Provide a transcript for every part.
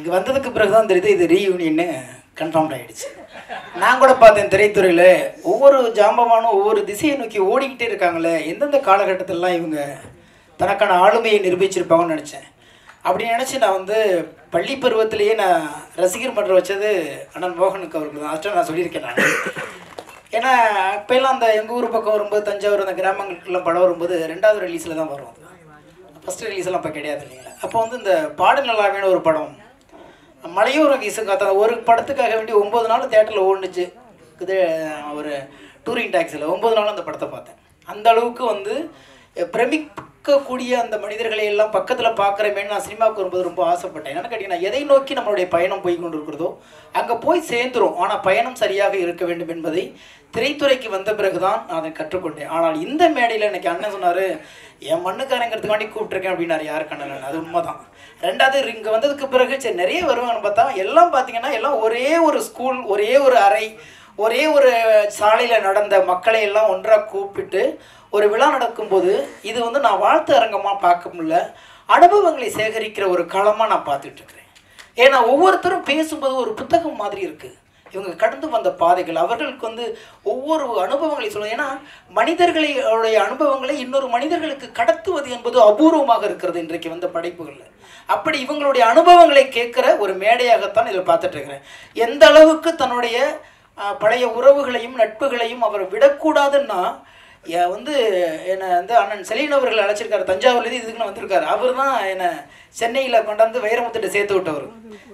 இங்கே வந்ததுக்கு பிறகு தான் தெரியுது இது ரீயூனியன்னு கன்ஃபார்ம் ஆகிடுச்சு. நான் கூட பார்த்தேன் திரைத்துறையில் ஒவ்வொரு ஜாம்பவானும் ஒவ்வொரு திசையை நோக்கி ஓடிக்கிட்டே இருக்காங்களே, எந்தெந்த காலகட்டத்திலலாம் இவங்க தனக்கான ஆளுமையை நிரூபிச்சிருப்பாங்கன்னு நினச்சேன். அப்படி நினச்சி நான் வந்து பள்ளி பருவத்திலேயே நான் ரசிகர் மன்றம் வச்சது அண்ணன் மோகனுக்கு அவருக்கு தான். அஷ்டம் நான் சொல்லியிருக்கேன் நான். ஏன்னா இப்போலாம் அந்த எங்கள் ஊர் பக்கம் வரும்போது தஞ்சாவூர் அந்த கிராமங்களுக்கெல்லாம் படம் வரும்போது 2வது ரிலீஸில் தான் வரும். ஃபஸ்ட்டு ரிலீஸ்லாம் இப்போ கிடையாது இல்லைங்களா. அப்போ வந்து இந்த பாடல் நல்லாவேன்னு ஒரு படம், மலையூர் வீசுங்காத்த ஒரு படத்துக்காக வேண்டி 9 நாள் தேட்டரில் ஓடுனுச்சு. இது ஒரு டூரிங் டாக்ஸியில் 9 நாள் அந்த படத்தை பார்த்தேன். அந்த அளவுக்கு வந்து பிரமிக்கக்கூடிய அந்த மனிதர்களை எல்லாம் பக்கத்தில் பார்க்குறமேன்னு நான் சினிமாவுக்கு வரும்போது ரொம்ப ஆசைப்பட்டேன். என்னென்னு கேட்டிங்கன்னா, எதை நோக்கி நம்மளுடைய பயணம் போய் கொண்டு இருக்கிறதோ அங்கே போய் சேர்ந்துரும். ஆனால் பயணம் சரியாக இருக்க வேண்டும் என்பதை திரைத்துறைக்கு வந்த பிறகு தான் நான் அதை கற்றுக்கொண்டேன். ஆனால் இந்த மேடையில் எனக்கு அண்ணன் சொன்னார், என் மண்ணுக்காரங்கிறதுக்காண்டி கூப்பிட்ருக்கேன் அப்படின்னாரு. யார் கண்ணன், அது உண்மை தான். 2வது இங்கே வந்ததுக்கு பிறகு சரி நிறைய வருவாங்கன்னு பார்த்தா எல்லாம் பார்த்தீங்கன்னா எல்லாம் ஒரே ஒரு ஸ்கூல், ஒரே ஒரு அறை, ஒரே ஒரு சாலையில் நடந்த மக்களை எல்லாம் ஒன்றாக கூப்பிட்டு ஒரு விழா நடக்கும்போது இது வந்து நான் வாழ்த்து அரங்கமாக பார்க்க முடியல, அனுபவங்களை சேகரிக்கிற ஒரு களமாக நான் பார்த்துட்ருக்குறேன். ஏன்னா ஒவ்வொருத்தரும் பேசும்போது ஒரு புத்தகம் மாதிரி இருக்குது. இவங்க கடந்து வந்த பாதைகள், அவர்களுக்கு வந்து ஒவ்வொரு அனுபவங்களை சொல்லுவது. ஏன்னா மனிதர்களுடைய அனுபவங்களை இன்னொரு மனிதர்களுக்கு கடத்துவது என்பது அபூர்வமாக இருக்கிறது இன்றைக்கு வந்த படைப்புகளில். அப்படி இவங்களுடைய அனுபவங்களை கேட்குற ஒரு மேடையாகத்தான் இதில் பார்த்துட்ருக்கிறேன். எந்த அளவுக்கு தன்னுடைய பழைய உறவுகளையும் நட்புகளையும் அவர் விடக்கூடாதுன்னா வந்து என்னை வந்து அண்ணன் செலீன் அவர்கள் அழைச்சிருக்காரு. தஞ்சாவூர்லேருந்து இதுக்குன்னு வந்திருக்காரு. அவர் தான் என்னை சென்னையில் கொண்டாந்து வைரமுத்துட்டு சேர்த்து விட்டவர்.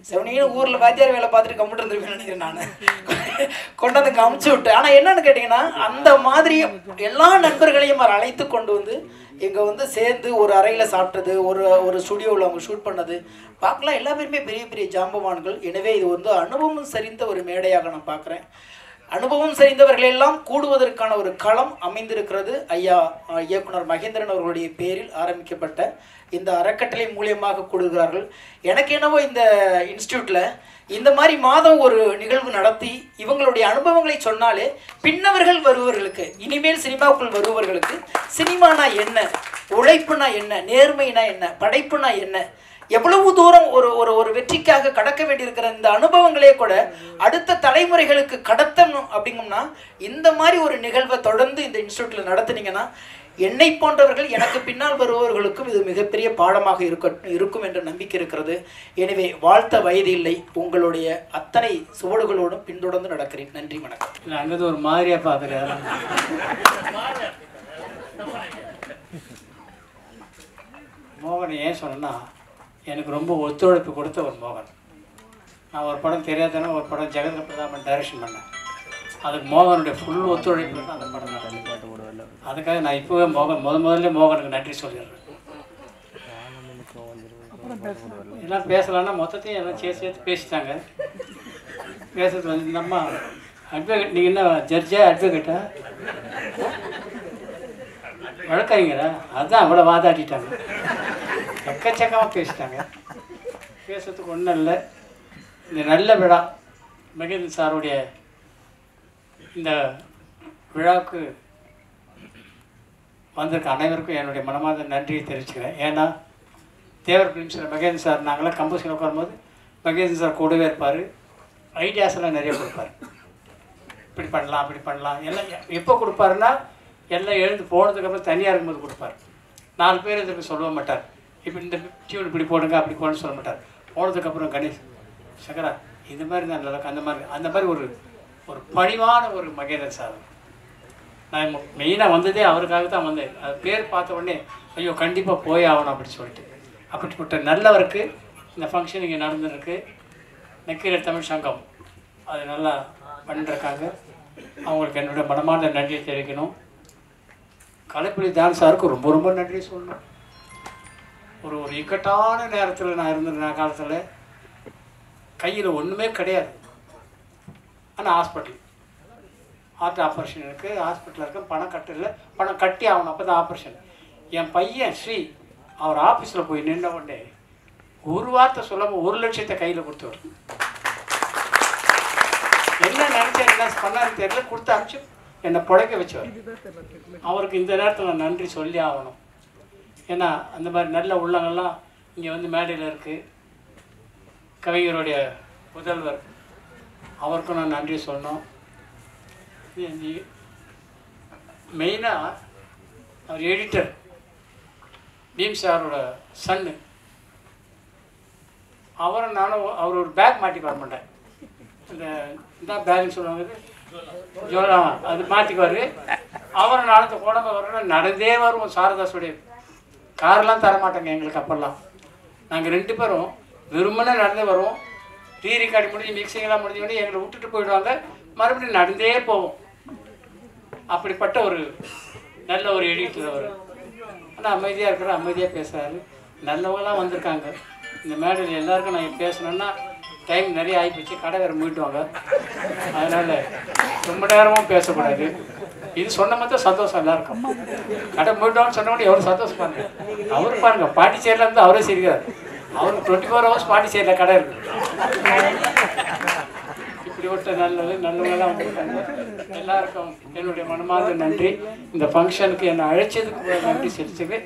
செவனியும் ஊரில் வாத்தியார் வேலை பார்த்துட்டு கம்ப்யூட்டர் இருந்திருப்பேன்னு நினைக்கிறேன். நான் கொண்டாந்து இங்கே அமுச்சு விட்டேன். ஆனால் என்னென்னு கேட்டிங்கன்னா, அந்த மாதிரி எல்லா நண்பர்களையும் அவர் அழைத்து கொண்டு வந்து இங்கே வந்து சேர்ந்து ஒரு அறையில் சாப்பிட்டது, ஒரு ஸ்டுடியோவில் அவங்க ஷூட் பண்ணது பார்க்கலாம். எல்லா பேருமே பெரிய பெரிய ஜாம்பவான்கள். எனவே இது வந்து அனுபவம் சரிந்த ஒரு மேடையாக நான் பார்க்குறேன். அனுபவம் சரிந்தவர்களெல்லாம் கூடுவதற்கான ஒரு களம் அமைந்திருக்கிறது. ஐயா இயக்குனர் மகேந்திரன் அவர்களுடைய பேரில் ஆரம்பிக்கப்பட்ட இந்த அறக்கட்டளை மூலியமாக கூடுகிறார்கள். எனக்கு என்னவோ இந்த இன்ஸ்டியூட்டில் இந்த மாதிரி மாதம் ஒரு நிகழ்வு நடத்தி இவங்களுடைய அனுபவங்களை சொன்னாலே பின்னவர்கள் வருபவர்களுக்கு, இனிமேல் சினிமாவுக்குள் வருபவர்களுக்கு சினிமானா என்ன, உழைப்புனா என்ன, நேர்மைனா என்ன, படைப்புனா என்ன, எவ்வளவு தூரம் ஒரு வெற்றிக்காக கடக்க வேண்டியிருக்கிற இந்த அனுபவங்களே கூட அடுத்த தலைமுறைகளுக்கு கடத்தணும். அப்படிங்கம்னா இந்த மாதிரி ஒரு நிகழ்வை தொடர்ந்து இந்த இன்ஸ்டியூட்டில் நடத்துனீங்கன்னா என்னை போன்றவர்கள் எனக்கு பின்னால் வருபவர்களுக்கும் இது மிகப்பெரிய பாடமாக இருக்கும் என்ற நம்பிக்கை இருக்கிறது. எனவே வாழ்த்த வயது இல்லை, உங்களுடைய அத்தனை சுவடுகளோடும் பின்தொடர்ந்து நடக்கிறேன். நன்றி, வணக்கம். இல்லை அங்கே ஒரு மாதிரியா பார்க்குறேன். மோகன் ஏன் சொன்னா, எனக்கு ரொம்ப ஒத்துழைப்பு கொடுத்த ஒரு மோகன். நான் ஒரு படம் தெரியாதானே ஒரு படம் ஜெகத் பிரதாபன் டைரக்ஷன் பண்ணேன். அதுக்கு மோகனுடைய ஃபுல் ஒத்துழைப்பு தான் அந்த படம் நான். அதுக்காக நான் இப்போவே முதல்ல மோகனுக்கு நன்றி சொல்லிடுறேன். எல்லாம் பேசலான்னா மொத்தத்தையும் எல்லாம் சேர்த்து பேசிட்டாங்க. பேசுறது வந்து இந்த அம்மா அட்வொகேட், நீங்கள் என்ன ஜட்ஜா அட்வொகேட்டா வழக்கறிஞரா, அதுதான் அவ்வளோ வாதாடிட்டாங்க. எக்கச்சக்கமாக பேசிட்டாங்க. பேசுறதுக்கு ஒன்றும் இல்லை. இந்த நல்ல விழா மகேந்திரன் சாருடைய இந்த விழாவுக்கு வந்திருக்க அனைவருக்கும் என்னுடைய மனமார்ந்த நன்றியை தெரிவிச்சுக்கிறேன். ஏன்னா தேவர் ஃபிலிம்ஸில் மகேந்திரன் சார் நாங்களாம் கம்போசிஷன் உட்காரும்போது மகேந்திரன் சார் கூடவே இருப்பார். ஐடியாஸ் எல்லாம் நிறைய கொடுப்பார். இப்படி பண்ணலாம் அப்படி பண்ணலாம் எல்லாம். எப்போ கொடுப்பாருன்னா எல்லாம் எழுந்து போனதுக்கப்புறம் தனியாக இருக்கும்போது கொடுப்பார். 4 பேர் இதுக்கு சொல்ல மாட்டார். இப்போ இந்த டியூன் இப்படி போடுங்க அப்படி போடணும்னு சொல்ல மாட்டார். போனதுக்கப்புறம் கணேஷ் சங்கரா இந்த மாதிரி தான் நல்லா அந்த மாதிரி ஒரு பணிவான ஒரு மகேந்திரன் சார். நான் மெயினாக வந்ததே அவருக்காக தான் வந்தேன். அது பேர் பார்த்த உடனே ஐயோ கண்டிப்பாக போய் ஆகணும் அப்படின்னு சொல்லிட்டு, அப்படிப்பட்ட நல்லவருக்கு இந்த ஃபங்க்ஷன் இங்கே நடந்துருக்கு. நக்கீரர் தமிழ் சங்கம் அது நல்லா பண்ணிருக்காங்க. அவங்களுக்கு என்னுடைய மனமார்ந்த நன்றியை தெரிவிக்கணும். கலைப்புலி தான் சாருக்கு ரொம்ப ரொம்ப நன்றி சொல்லணும். ஒரு இக்கட்டான நேரத்தில் நான் இருந்த காலத்தில் கையில் ஒன்றுமே கிடையாது. ஆனால் ஹாஸ்பிட்டல் ஹார்ட் ஆப்ரேஷன் இருக்குது, ஹாஸ்பிட்டலில் இருக்க பணம் கட்டல, பணம் கட்டி ஆகணும், அப்போ தான் ஆப்ரேஷன். என் பையன் ஸ்ரீ அவர் ஆஃபீஸில் போய் நின்ற உடனே ஒரு வார்த்தை சொல்லாமல் 1 லட்சத்தை கையில் கொடுத்தவர். என்ன நினச்சேன் என்ன பண்ணான்னு தெரியல, கொடுத்து அனுப்பிச்சு என்னை புழைக்க வச்சவர். அவருக்கு இந்த நேரத்தில் நான் நன்றி சொல்லி ஆகணும். ஏன்னா அந்த மாதிரி நல்ல உள்ளங்கள்லாம் இங்கே வந்து மேடையில் இருக்குது. கவிஞருடைய முதல்வர் அவருக்கும் நான் நன்றி சொல்லணும். மெயினாக அவர் எடிட்டர் பீம் சாரோட சன்னு, அவரும் நானும் அவர் ஒரு பேக் மாட்டிக்கு வர மாட்டேன். இந்த பேக்னு சொல்லுவாங்க, ஜோரம் அது மாட்டிக்குவார். அவரும் நானும் உடம்பு வர நடந்தே வருவோம். சாரதாஸுடைய காரெல்லாம் தரமாட்டாங்க எங்களுக்கு அப்போல்லாம். நாங்கள் 2 பேரும் வெறுமனே நடந்தே வருவோம். ரீரிகார்டு முடிஞ்சு மிக்சிங்கெல்லாம் முடிஞ்சோடனே எங்களை விட்டுட்டு போயிடுவாங்க. மறுபடியும் நடந்தே போவோம். அப்படிப்பட்ட ஒரு நல்ல ஒரு எடிட்டர் அவர். ஆனால் அமைதியாக இருக்கிற, அமைதியாக பேசுகிறாரு. நல்லவங்களாம் வந்திருக்காங்க. இந்த மேடையில் எல்லாருக்கும் நான் பேசணுன்னா டைம் நிறைய ஆகிப்போச்சு, கடை வேறு மூட்டுவாங்க. அதனால் ரொம்ப நேரமும் பேசக்கூடாது. இது சொன்ன மட்டும் சந்தோஷம் எல்லாருக்கும். கடை மூட்டுவான்னு சொன்னோடனே எவ்வளோ சந்தோஷப்பாங்க. அவரு பாருங்க, பாண்டிச்சேரியில் இருந்து அவரே சிரிக்கிறார். அவருக்கு 24 hours பாண்டிச்சேரியில் கடை இருக்கு. இப்படிப்பட்ட நல்லவங்களாம் வந்திருக்காங்க. எல்லாருக்கும் என்னுடைய மனமார்ந்த நன்றி. இந்த ஃபங்க்ஷனுக்கு என்னை அழைச்சதுக்கு நன்றி செலுத்துக்கு.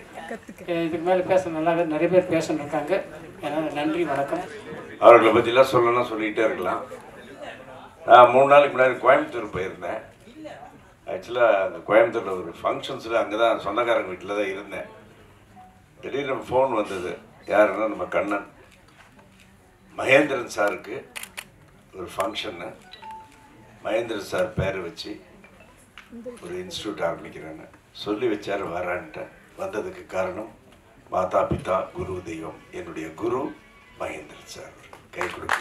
இதுக்கு மேலே பேச நல்லா நிறைய பேர் பேசணும் இருக்காங்க. அதனால் நன்றி, வணக்கம். அவர்களை பற்றிலாம் சொல்லணும்னா சொல்லிக்கிட்டே இருக்கலாம். நான் 3 நாளைக்கு முன்னாடி கோயம்புத்தூர் போயிருந்தேன். ஆக்சுவலாக அந்த கோயம்புத்தூரில் ஒரு ஃபங்க்ஷன்ஸில் அங்கே தான் சொந்தக்காரங்க வீட்டில் தான் இருந்தேன். திடீர்னு ஃபோன் வந்தது. யாருன்னா நம்ம கண்ணன் மகேந்திரன் சாருக்கு ஒரு ஃபங்க்ஷன்னு, மகேந்திரன் சார் பேரை வச்சு ஒரு இன்ஸ்டியூட் ஆரம்பிக்கிறேன்னு சொல்லி வச்சார். வரான்ட்டேன். வந்ததுக்கு காரணம் மாதா பிதா குரு தெய்வம். என்னுடைய குரு மகேந்திரன் சார். கை கொடுக்க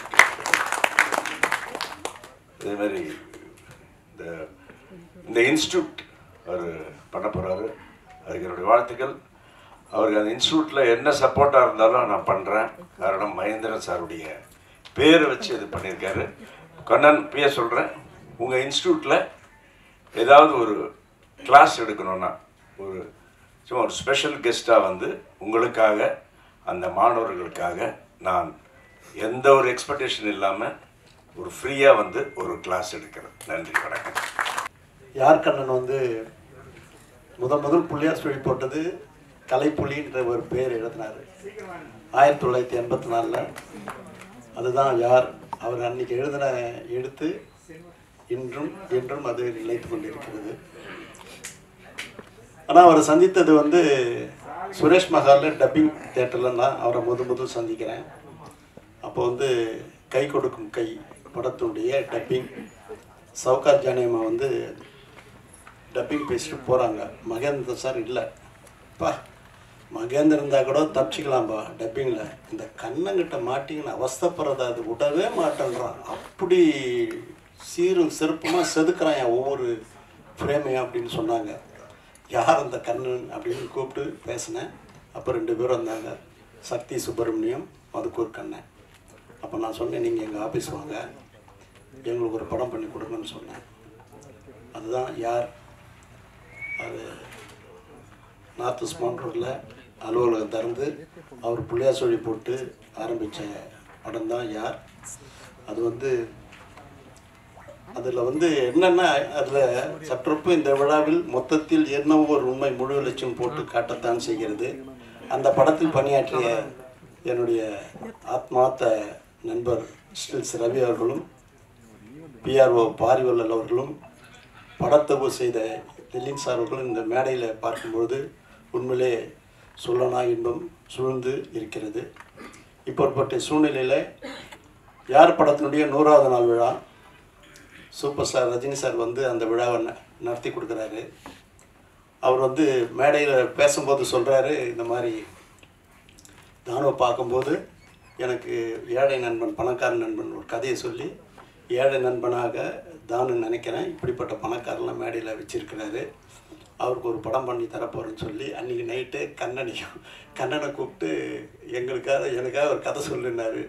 இதே மாதிரி இந்த இன்ஸ்டியூட் அவர் பண்ண போகிறாரு. அதுக்கு என்னுடைய வாழ்த்துக்கள். அவருக்கு அந்த இன்ஸ்டியூட்டில் என்ன சப்போர்ட்டாக இருந்தாலும் நான் பண்ணுறேன். காரணம் மகேந்திரன் சாருடைய பேரை வச்சு இது பண்ணியிருக்காரு. கண்ணன் பிய சொல்கிறேன், உங்கள் இன்ஸ்டியூட்டில் ஏதாவது ஒரு கிளாஸ் எடுக்கணுன்னா சும்மா ஒரு ஸ்பெஷல் கெஸ்ட்டாக வந்து உங்களுக்காக, அந்த மாணவர்களுக்காக நான் எந்த ஒரு எக்ஸ்பெக்டேஷன் இல்லாமல் ஒரு ஃப்ரீயாக வந்து ஒரு கிளாஸ் எடுக்கிறேன். நன்றி, வணக்கம். யார் கண்ணன் வந்து முதல் புள்ளியார் சொல்லி போட்டது கலைப்புலின்ற ஒரு பேர் எழுதினார் 1984. அதுதான் யார். அவர் அன்றைக்கி எழுதின எழுத்து இன்றும் என்றும் அது நிலைத்து கொண்டிருக்கிறது. ஆனால் அவரை சந்தித்தது வந்து சுரேஷ் மஹாலில் டப்பிங் தேட்டரில் நான் அவரை முதல் சந்திக்கிறேன். அப்போ வந்து கை கொடுக்கும் கை படத்துடைய டப்பிங் சவுகார் ஜானியம்மா வந்து டப்பிங் பேசிட்டு போகிறாங்க. மகேந்திரன் சார் இல்லைப்பா, மகேந்திரன் இருந்தால் கூட தப்பிச்சிக்கலாம்ப்பா டப்பிங்கில், இந்த கண்ணங்கிட்ட மாட்டிங்கன்னு அவஸ்தப்படுறத அது விடவே மாட்டேன்றான். அப்படி சீரும் சிறப்புமாக செதுக்கிறான் என் ஒவ்வொரு ஃப்ரேமையும் அப்படின்னு சொன்னாங்க. யார் அந்த கண்ணன் அப்படின்னு கூப்பிட்டு பேசினேன். அப்போ 2 பேரும் வந்தாங்க, சக்தி சுப்பிரமணியம், மதுக்கூர் கண்ணன். அப்போ நான் சொன்னேன், நீங்கள் எங்கள் ஆஃபீஸ் வாங்க, எங்களுக்கு ஒரு படம் பண்ணி கொடுங்கன்னு சொன்னேன். அதுதான் யார். அது நார்த் ஸ்மான் ரோட்டில் அலுவலகம் திறந்து அவர் புள்ளியார் சொல்லி போட்டு ஆரம்பித்த படம் தான் யார். அது வந்து அதில் வந்து என்னென்னா, அதில் சற்றொப்பு இந்த விழாவில் மொத்தத்தில் என்னவோ ஒரு உண்மை முழு லட்சம் போட்டு காட்டத்தான் செய்கிறது. அந்த படத்தில் பணியாற்றிய என்னுடைய ஆத்மார்த்த நண்பர் ஸ்டில்ஸ் ரவி அவர்களும், பிஆர்ஓ பாரிவல்லல் அவர்களும், படத்தொகு செய்த டெல்லின் சார் அவர்களும் இந்த மேடையில் பார்க்கும்பொழுது உண்மையிலே சொல்லனா இன்பம் சூழ்ந்து இருக்கிறது. இப்போற்பட்ட சூழ்நிலையில் யார் படத்தினுடைய 100வது நாள் விழா சூப்பர் ஸ்டார் ரஜினி சார் வந்து அந்த விழாவை நடத்தி கொடுக்குறாரு. அவர் வந்து மேடையில் பேசும்போது சொல்கிறாரு, இந்த மாதிரி தானுவை பார்க்கும்போது எனக்கு ஏழை நண்பன் பணக்கார நண்பன் ஒரு கதையை சொல்லி ஏழை நண்பனாக தானு நினைக்கிறேன், இப்படிப்பட்ட பணக்காரெலாம் மேடையில் வச்சுருக்கிறாரு, அவருக்கு ஒரு படம் பண்ணி தரப்போகிறேன்னு சொல்லி அன்றைக்கி நைட்டு கண்ணனை கூப்பிட்டு எனக்காக ஒரு கதை சொல்லினார்.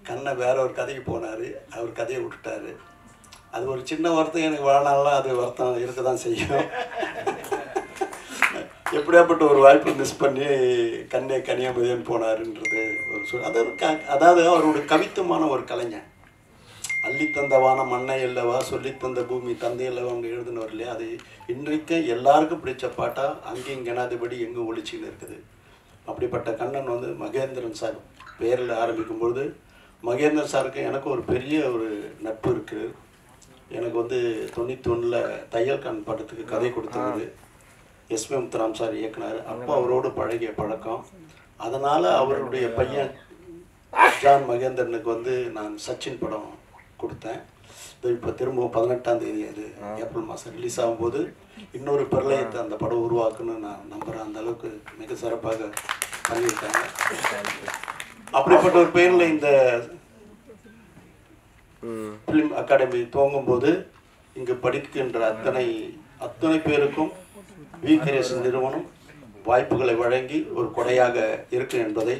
கண்ணை வேற ஒரு கதைக்கு போனார், அவர் கதையை விட்டுட்டார். அது ஒரு சின்ன வருத்தம் எனக்கு வாழ்நாளெலாம் அது வருத்தம் இருக்க தான் செய்யும். எப்படியாப்பட்ட ஒரு வாய்ப்பை மிஸ் பண்ணி கண்ணே கன்னியாகுமரியன் போனாருன்றது ஒரு அதாவது அவருடைய கவித்துவமான ஒரு கலைஞன். அள்ளித்தந்த வானம் மண்ணை இல்லவா, சொல்லித்தந்த பூமி தந்தை இல்லவா அவங்க எழுதினவர் இல்லையா, அது இன்றைக்கு எல்லாருக்கும் பிடிச்ச பாட்டாக அங்கேயும் கணாதிபடி எங்கே ஒழிச்சின்னு இருக்குது. அப்படிப்பட்ட கண்ணன் வந்து மகேந்திரன் சார் பேரில் ஆரம்பிக்கும்பொழுது மகேந்திரன் சாருக்கு எனக்கு ஒரு பெரிய ஒரு நட்பு இருக்குது. எனக்கு வந்து 91 தையல்கான் படத்துக்கு கதை கொடுத்தது எஸ்பி முத்துராம் சார் இயக்குனார். அப்போ அவரோடு பழகிய பழக்கம். அதனால் அவருடைய பையன் ஜான் மகேந்திரனுக்கு வந்து நான் சச்சின் படம் கொடுத்தேன். இப்போ திரும்ப 18ஆம் தேதி அது ஏப்ரல் மாதம் ரிலீஸ் ஆகும்போது இன்னொரு பிரளயத்தை அந்த படம் உருவாக்குன்னு நான் நம்புகிறேன். அந்த அளவுக்கு மிக சிறப்பாக பண்ணியிருக்காங்க. அப்படிப்பட்ட ஒரு பெயரில் இந்த ஃபிலிம் அகாடமி துவங்கும்போது இங்கு படிக்கின்ற அத்தனை பேருக்கும் வி கிரியேஷன் நிறுவனம் வாய்ப்புகளை வழங்கி ஒரு கொடையாக இருக்கு என்பதை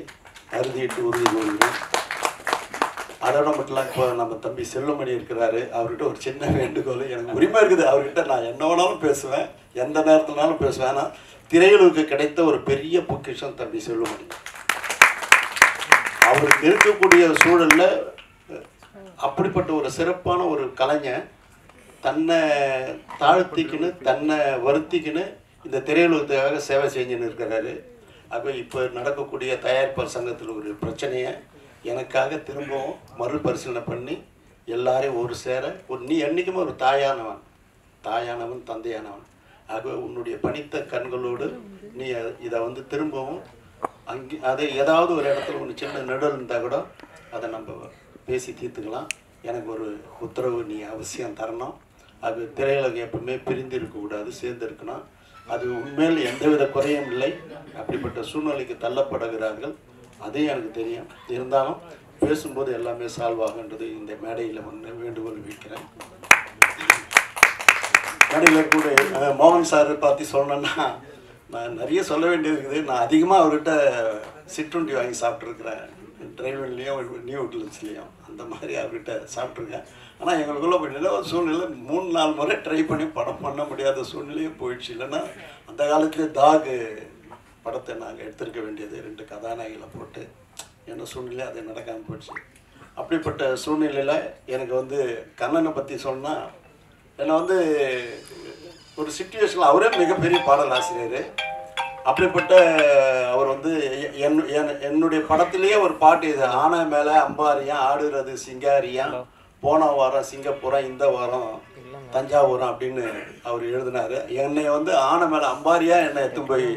அறுதியிட்டு உறுதி கூறுகிறேன். அதோட மட்டும் இப்போ நம்ம தம்பி செல்லுமணி இருக்கிறாரு. அவர்கிட்ட ஒரு சின்ன வேண்டுகோள், எனக்கு உரிமை இருக்குது அவர்கிட்ட, நான் என்ன வேணாலும் பேசுவேன், எந்த நேரத்தினாலும் பேசுவேன். ஆனால் திரையுலகுக்கு கிடைத்த ஒரு பெரிய பொக்கிஷம் தம்பி செல்லுமணி. அவருக்கு இருக்கக்கூடிய சூழலில் அப்படிப்பட்ட ஒரு சிறப்பான ஒரு கலைஞன் தன்னை தாழ்த்திக்கின்னு தன்னை வருத்திக்கின்னு இந்த திரையுலகத்துக்காக சேவை செஞ்சுன்னு இருக்கிறாரு. ஆகவே இப்போ நடக்கக்கூடிய தயாரிப்பாளர் சங்கத்தில் ஒரு பிரச்சனையை எனக்காக திரும்பவும் மறுபரிசீலனை பண்ணி எல்லாரையும் ஒரு சேர நீ என்றைக்குமே ஒரு தாயானவன் தந்தையானவன். ஆகவே உன்னுடைய பணித்த கண்களோடு நீ இதை வந்து திரும்பவும் அதை ஏதாவது ஒரு இடத்துல ஒன்று சின்ன நெடல் இருந்தால் கூட அதை நம்ம பேசி தீர்த்துக்கலாம். எனக்கு ஒரு உத்தரவு நீ அவசியம் தரணும். அது திரையுலகம் எப்பவுமே பிரிந்து இருக்கக்கூடாது, சேர்ந்து இருக்கணும். அது உண்மையில் எந்தவித குறையும் இல்லை. அப்படிப்பட்ட சூழ்நிலைக்கு தள்ளப்படுகிறார்கள், அதையும் எனக்கு தெரியும். இருந்தாலும் பேசும்போது எல்லாமே சால்வ் ஆகுன்றது இந்த மேடையில் ஒன்று வேண்டுகோள் வைக்கிறேன். மேடையில் கூட மோகன் சார் பார்த்து சொல்லணுன்னா நான் நிறைய சொல்ல வேண்டியது இருக்குது. நான் அதிகமாக அவர்கிட்ட சிற்றுண்டி வாங்கி சாப்பிட்ருக்குறேன், டிரைவர்லேயும் நியூ ஹோட்டல்ஸ்லேயும் அந்த மாதிரி அவர்கிட்ட சாப்பிட்ருக்கேன். ஆனால் எங்களுக்குள்ள நில ஒரு சூழ்நிலை 3-4 முறை ட்ரை பண்ணி படம் பண்ண முடியாத சூழ்நிலையும் போயிடுச்சு. இல்லைன்னா அந்த காலத்துலேயே தாகு படத்தை நாங்கள் எடுத்திருக்க வேண்டியது 2 கதாநாயகிகளை போட்டு, என்ன சூழ்நிலை அதை நடக்காமல் போயிடுச்சு. அப்படிப்பட்ட சூழ்நிலையில் எனக்கு வந்து கண்ணனை பற்றி சொன்னால், என்னை வந்து ஒரு சிச்சுவேஷனில் அவரே மிகப்பெரிய பாடல் ஆசிரியர். அப்படிப்பட்ட அவர் வந்து என்னுடைய படத்திலேயே ஒரு பாட்டு, இது ஆனை மேலே அம்பாரியா ஆடுறது சிங்காரியா, போன வாரம் சிங்கப்பூரம் இந்த வாரம் தஞ்சாவூரம் அப்படின்னு அவர் எழுதினார். என்னை வந்து ஆனை மேலே அம்பாரியா என்னை எடுத்து போய்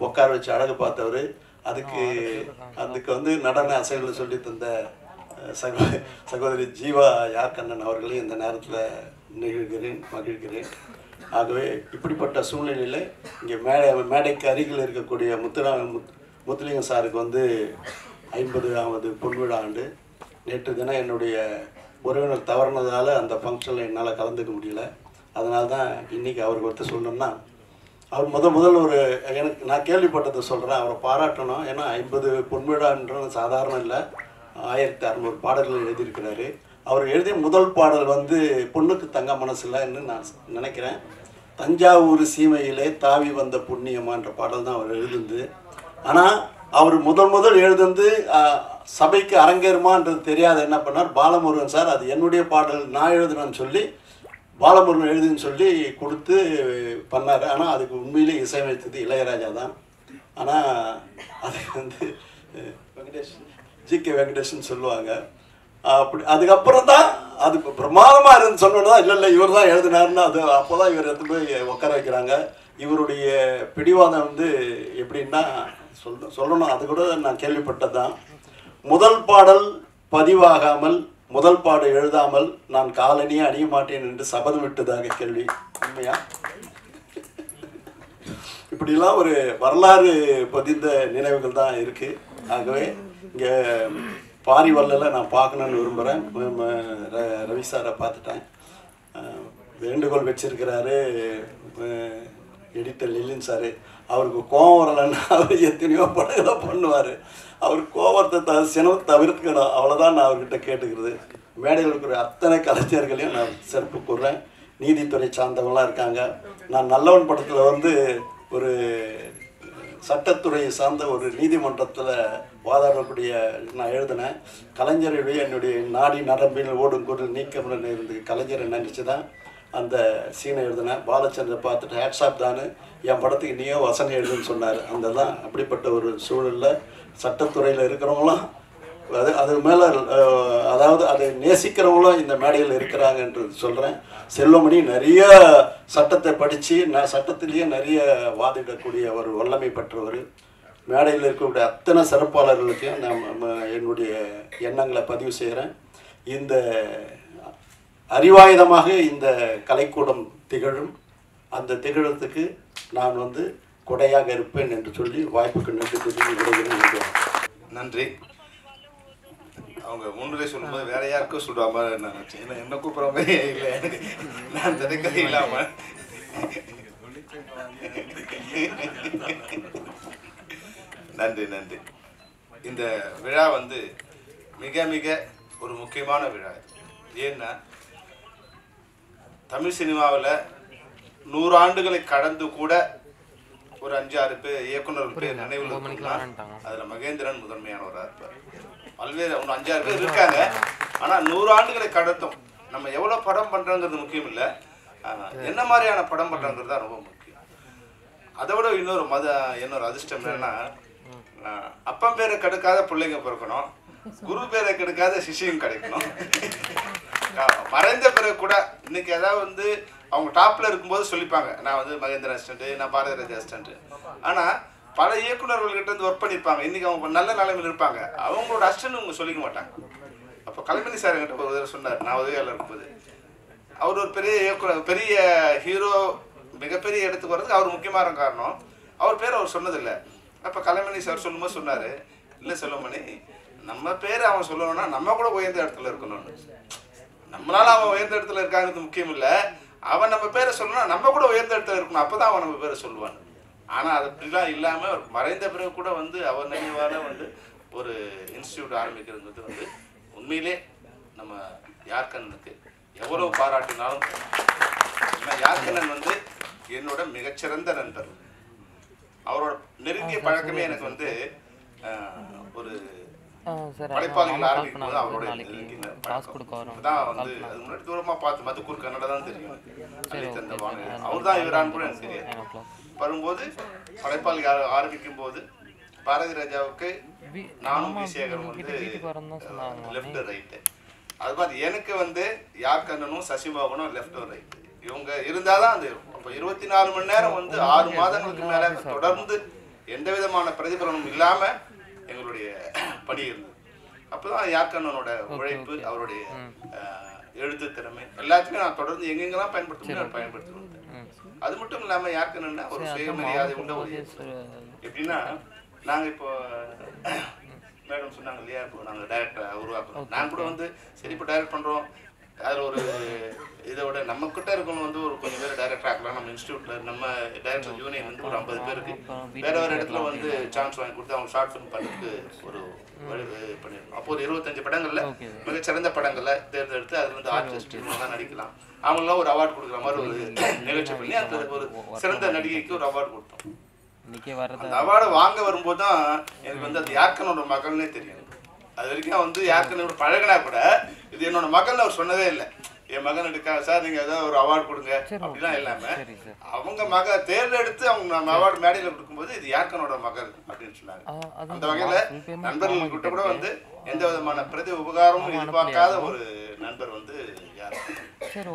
உட்கார வச்சு அழகு பார்த்தவர். அதுக்கு வந்து நடன அசைகளை சொல்லி தந்த சகோதரி ஜீவா யாக்கண்ணன் அவர்களையும் இந்த நேரத்தில் மகிழ்கிறேன். ஆகவே இப்படிப்பட்ட சூழ்நிலையில் இங்கே மேடைக்கு அருகில் இருக்கக்கூடிய முத்துலிங்கம் சாருக்கு வந்து 50வது பொன்விழா ஆண்டு. நேற்று தினம் என்னுடைய உறவினர் தவறினதால் அந்த ஃபங்க்ஷனில் என்னால் கலந்துக்க முடியல. அதனால தான் இன்றைக்கி அவருக்கு ஒருத்தர் சொல்லணும்னா, அவர் முதல் ஒரு எனக்கு நான் கேள்விப்பட்டதை சொல்கிறேன், அவரை பாராட்டணும். ஏன்னா 50 பொன்விழான்றது சாதாரணம் இல்லை. 1600 பாடல்கள் எழுதியிருக்கிறாரு. அவர் எழுதிய முதல் பாடல் வந்து பொண்ணுக்கு தங்க மனசுலன்னு நான் நினைக்கிறேன். தஞ்சாவூர் சீமையிலே தாவி வந்த புண்ணியமான்ற பாடல் தான் அவர் எழுதுந்து. ஆனால் அவர் முதல் எழுதுந்து சபைக்கு அரங்கேறுமான்றது தெரியாத என்ன பண்ணார், பாலமுருகன் சார் அது என்னுடைய பாடல் நான் எழுதுனேன்னு சொல்லி பாலமுருகன் எழுதுன்னு சொல்லி கொடுத்து பண்ணார். ஆனால் அதுக்கு உண்மையிலே இசையமைத்தது இளையராஜா தான். ஆனால் அது வந்து ஜி.கே. வெங்கடேஷன் சொல்லுவாங்க. அப்படி அதுக்கப்புறம் தான் அது பிரமாதமாக இருந்து சொன்னோன்னா இல்லை இவர் தான் எழுதினாருன்னு அது அப்போ தான் இவர் எடுத்து போய் உட்கார வைக்கிறாங்க. இவருடைய பிடிவாதம் வந்து எப்படின்னா சொல்லணும், அது கூட நான் கேள்விப்பட்டது தான். முதல் பாடல் பதிவாகாமல், முதல் பாடல் எழுதாமல் நான் காலணியே அணிய மாட்டேன் என்று சபதம் விட்டதாக கேள்வி. உண்மையா? இப்படிலாம் ஒரு வரலாறு பதிந்த நினைவுகள் தான் இருக்குது. ஆகவே இங்கே பாரிவல்லில் நான் பார்க்கணுன்னு விரும்புகிறேன். ரவி சாரை பார்த்துட்டேன், வேண்டுகோள் வச்சிருக்கிறாரு எடிட்டர் லில்லின் சார். அவருக்கு கோவம் வரலைன்னா அவர் எத்தனையோ படங்களை பண்ணுவார். அவர் கோவத்தை சினம் தவிர்த்துக்கணும், அவ்வளோதான் நான் அவர்கிட்ட கேட்டுக்கிறது. மேடையில் இருக்கிற அத்தனை கலைஞர்களையும் நான் சிறப்பு கூறுறேன். நீதித்துறை சார்ந்தவங்களாம் இருக்காங்க. நான் நல்லவன் படத்தில் வந்து ஒரு சட்டத்துறையை சார்ந்த ஒரு நீதிமன்றத்தில் வாதாடக்கூடிய நான் எழுதினேன். கலைஞருடைய என்னுடைய நாடி நரம்பில் ஓடும் குரல் நீக்கமுடன் இருந்து கலைஞரை நினச்சி தான் அந்த சீனை எழுதினேன். பாலச்சந்திர பார்த்துட்டு ஹேட்ஸாப் தானு என் படத்துக்கு நீயோ வசனம் எழுதுன்னு சொன்னார். அந்த தான் அப்படிப்பட்ட ஒரு சூழலில் சட்டத்துறையில் இருக்கிறவங்களாம் அது மேலே அதாவது அதை நேசிக்கிறவங்களும் இந்த மேடையில் இருக்கிறாங்கன்றது சொல்கிறேன். செல்வமணி நிறைய சட்டத்தை படித்து சட்டத்திலேயே நிறைய வாதிடக்கூடிய ஒரு வல்லமை பெற்றவர். மேடையில் இருக்கக்கூடிய அத்தனை சிறப்பாளர்களுக்கு என்னுடைய எண்ணங்களை பதிவு செய்கிறேன். இந்த அறிவாயுதமாக இந்த கலைக்கூடம் திகழும். அந்த திகழத்துக்கு நான் கொடையாக இருப்பேன் என்று சொல்லி வாய்ப்புக்கு நன்றி சொல்லி விடைகிறேன். நன்றி. அவங்க முன்னுரை சொல்லும்போது வேற யாருக்கும் சொல்லுவாம நினைச்சேன். ஏன்னா என்ன கூப்பிட்ற மாதிரி இல்லை, நான் திரைக்கதை இல்லாம. நன்றி நன்றி. இந்த விழா மிக மிக ஒரு முக்கியமான விழா. ஏன்னா தமிழ் சினிமாவில் 100 ஆண்டுகளை கடந்து கூட ஒரு 5-6 பேர் இயக்குநர்கள் பேர் நினைவில் இருக்குன்னா அதில் மகேந்திரன் முதன்மையானவராக இருப்பார். பல்வேறு இன்னும் 5-6 பேர் இருக்காங்க. ஆனால் 100 ஆண்டுகளை கடத்தும். நம்ம எவ்வளோ படம் பண்ணுறோங்கிறது முக்கியம் இல்லை, என்ன மாதிரியான படம் பண்ணுறோங்கிறது தான் ரொம்ப முக்கியம். அதை விட இன்னொரு அதிர்ஷ்டம் என்னன்னா, அப்பன் பேரை கெடுக்காத பிள்ளைங்க பிறக்கணும், குரு பேரை கெடுக்காத சிஷியும் கிடைக்கணும். மறைந்த பிறகு கூட இன்னைக்கு ஏதாவது அவங்க டாப்ல இருக்கும்போது சொல்லிப்பாங்க, நான் மகேந்திரன் அசிஸ்டன்ட், நான் பாரதிராஜா அசிஸ்டன்ட். ஆனால் பல இயக்குநர்கள்கிட்ட ஒர்க் பண்ணியிருப்பாங்க. இன்னைக்கு அவங்க நல்ல நிலைமையில் இருப்பாங்க. அவங்களோட அசிஸ்டன்ட் அவங்க சொல்லிக்க மாட்டாங்க. அப்போ கலைமணி சார் என்கிட்ட ஒரு தடவை சொன்னார், நான் உதவியாளர் இருக்கும்போது, அவர் ஒரு பெரிய இயக்குனர், பெரிய ஹீரோ, மிகப்பெரிய இடத்துக்கு வர்றதுக்கு அவர் முக்கியமான காரணம். அவர் பேர் அவர் சொன்னதில்லை. அப்போ கலைமணி சார் சொல்லும்போது சொன்னார், இல்லை செல்வமணி, நம்ம பேர் அவன் சொல்லணும்னா நம்ம கூட உயர்ந்த இடத்துல இருக்கணும்னு. நம்மளால அவன் உயர்ந்த இடத்துல இருக்காங்கிறது முக்கியம் இல்லை, அவன் நம்ம பேரை சொல்லணும்னா நம்ம கூட உயர்ந்த இடத்துல இருக்கணும், அப்போ தான் அவன் நம்ம பேரை சொல்லுவான். ஆனால் அது அப்படிலாம் இல்லாமல் மறைந்த பிறகு கூட அவர் நினைவால ஒரு இன்ஸ்டியூட் ஆரம்பிக்கிறது உண்மையிலே நம்ம யார்கண்ணனுக்கு எவ்வளோ பாராட்டினாலும். யார்கண்ணன் என்னோட மிகச்சிறந்த நண்பர். அவரோட நெருங்கிய பழக்கமே எனக்கு ஒரு படைப்பாளிகள் ஆரம்பிக்கும் போது அவரோட தான் அது முன்னாடி தூரமா பார்த்து மதுக்கூர் கன்னடா தான் தெரியும். அவர் தான் இவரான்னு கூட எனக்கு தெரியாது. வரும்போது படைப்பாளி ஆரம்பிக்கும் போது பாரதி ராஜாவுக்கு நானும் விசேகரும் லெஃப்ட் ரைட்டு. அது மாதிரி எனக்கு யார்கண்ணனும் சசிமோகனும் லெஃப்ட் ரைட்டு. இவங்க இருந்தாதான் அது. அப்போ 24 மணி நேரம் 6 மாதங்களுக்கு மேல தொடர்ந்து எந்த விதமான பிரதிபலனும் இல்லாம எங்களுடைய பணி இருந்தது. அப்போதான் யார்கண்ணனோட உழைப்பு, அவருடைய எழுத்து திறமை எல்லாத்தையுமே நான் தொடர்ந்து எங்கெங்கெல்லாம் பயன்படுத்தணும் பயன்படுத்துவேன். அது மட்டும் இல்லாமல் யார்கண்ணன்னா ஒரு சுயமரியாதை உள்ள ஒரு எப்படின்னா, நாங்கள் இப்போ மேடம் சொன்னாங்க இல்லையா, இப்போ நாங்கள் டைரக்டரை உருவாக்குறோம். நான் கூட சரி இப்போ டைரக்ட் பண்ணுறோம், அதில் ஒரு இதை விட நம்மக்கிட்ட இருக்கணும் ஒரு கொஞ்சம் பேர் டைரக்டர் ஆக்கலாம். நம்ம இன்ஸ்டியூட்டில் நம்ம டைரக்டர் யூனியன் ஒரு 50 பேருக்கு வேற ஒரு இடத்துல சான்ஸ் வாங்கி கொடுத்து அவங்க ஷார்ட் ஃபிலிம் பண்ணுறதுக்கு ஒரு வழி பண்ணியிருக்கோம். அப்போ ஒரு 25 படங்களில் மிகச்சிறந்த படங்களை தேர்ந்தெடுத்து அதில் ஆர்டிஸ்ட் தான் நடிக்கலாம். அவங்களாம் ஒரு அவார்டு கொடுக்குற மாதிரி ஒரு நிகழ்ச்சி பண்ணி அந்த ஒரு சிறந்த நடிகைக்கு ஒரு அவார்டு கொடுத்தோம். அந்த அவார்டு வாங்க வரும்போது தான் எனக்கு அது யார்கண்ணனோட மகள்னே தெரியும். அது வரைக்கும் யார்கண்ணனோட பழகினா கூட இது என்னோட மகள்னு அவர் சொன்னதே இல்லை. என் மகன் எடுக்க சார் நீங்கள் ஏதாவது ஒரு அவார்டு கொடுங்க அப்படிலாம் இல்லாமல் அவங்க தேர்ந்தெடுத்து அவங்க நம்ம அவார்டு மேடையில் கொடுக்கும்போது இது யார்கண்ணனோட மகள் அப்படின்னு சொன்னாங்க. அந்த வகையில் நண்பர்கள் கிட்ட கூட எந்த விதமான பிரதி உபகாரமும் எதிர்பார்க்காத ஒரு நண்பர் யார்கண்ணன்.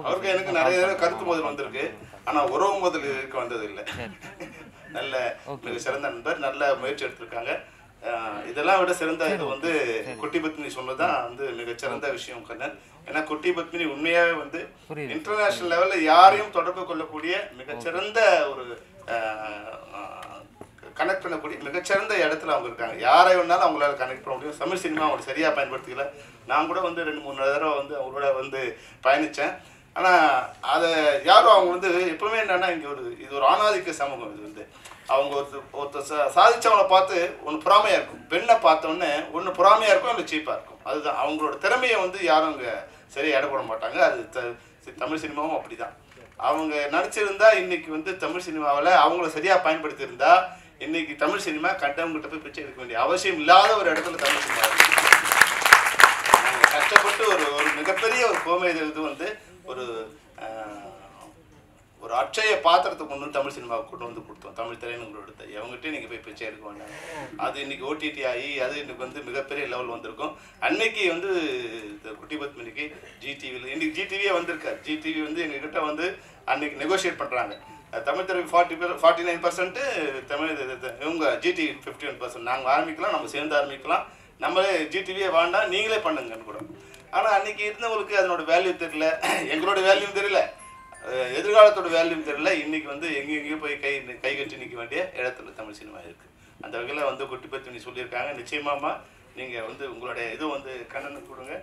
அவருக்கு எனக்கு நிறைய கருத்து மோதல் வந்திருக்கு, ஆனால் உறவு மோதல் இருக்க வந்தது இல்லை. நல்ல மிக சிறந்த நண்பர், நல்ல முயற்சி எடுத்திருக்காங்க. இதெல்லாம் விட சிறந்த இது குட்டி பத்மினி சொன்னதான் மிகச்சிறந்த விஷயம் கண்ணன். ஏன்னா குட்டி பத்மினி உண்மையாகவே இன்டர்நேஷனல் லெவலில் யாரையும் தொடர்பு கொள்ளக்கூடிய மிகச்சிறந்த ஒரு கனெக்ட் பண்ணக்கூடிய மிகச்சிறந்த இடத்துல அவங்க இருக்காங்க. யாரை வேணாலும் அவங்களால கனெக்ட் பண்ண முடியும். தமிழ் சினிமா அவங்க சரியாக பயன்படுத்திக்கல. நான் கூட 2-3 தடவை அவங்களோட பயணித்தேன். ஆனால் அதை யாரும் அவங்க எப்பவுமே என்னன்னா இங்கே இது ஒரு ஆணாதிக்க சமூகம். இது அவங்க ஒருத்தர் சாதிச்சவங்களை பார்த்து ஒன்று பொறாமையாக இருக்கும், பெண்ணை பார்த்தோன்னே ஒன்று பொறாமையாக இருக்கும், இல்லை சீப்பாக இருக்கும். அதுதான் அவங்களோட திறமையை யாரும் அங்கே சரியாக இடப்பட மாட்டாங்க. அது தமிழ் சினிமாவும் அப்படி தான். அவங்க நடிச்சிருந்தா இன்னைக்கு தமிழ் சினிமாவில் அவங்கள சரியாக பயன்படுத்தியிருந்தா இன்னைக்கு தமிழ் சினிமா கண்டவங்கிட்ட போய் பிச்சை எடுக்க வேண்டிய அவசியம் இல்லாத ஒரு இடத்துல தமிழ் சினிமா நாங்கள் கஷ்டப்பட்டு ஒரு மிகப்பெரிய ஒரு கோமை இது ஒரு ஒரு அட்சய பாத்திரத்தை கொண்டு வந்து தமிழ் சினிமாவுக்கு கொண்டு வந்து கொடுத்தோம். தமிழ் திரையினங்களோட எடுத்த அவங்ககிட்ட நீங்கள் போய் பிச்சை எடுக்க வேண்டாம். அது இன்னைக்கு ஓடிடி ஆகி அது இன்னைக்கு வந்து மிகப்பெரிய லெவல் வந்திருக்கும். அன்னைக்கு வந்து குட்டி பத்மினிக்கு ஜிடிவியில் இன்னைக்கு ஜிடிவியே வந்திருக்காரு. ஜிடிவி வந்து எங்ககிட்ட வந்து அன்னைக்கு நெகோஷியேட் பண்ணுறாங்க. தமிழ் திரை 49%, தமிழ் இவங்க ஜிடிவி 51%. நாங்கள் ஆரம்பிக்கலாம், நம்ம சேர்ந்து ஆரம்பிக்கலாம், நம்மளே ஜிடிவியே வேண்டாம் நீங்களே பண்ணுங்கன்னு கூட. ஆனால் அன்றைக்கி இருந்தவங்களுக்கு அதனோட வேல்யூ தெரியல, எங்களோட வேல்யூ தெரியல, எதிர்காலத்தோட வேல்யூ தெரியல. இன்றைக்கி வந்து எங்கேயும் போய் கை கட்டி நிற்க வேண்டிய இடத்துல தமிழ் சினிமா இருக்குது. அந்த வகையில் வந்து குட்டி பத்மினி சொல்லியிருக்காங்க. நிச்சயமாமா நீங்கள் வந்து உங்களுடைய இது வந்து கண்ணனுக்கு கொடுங்க.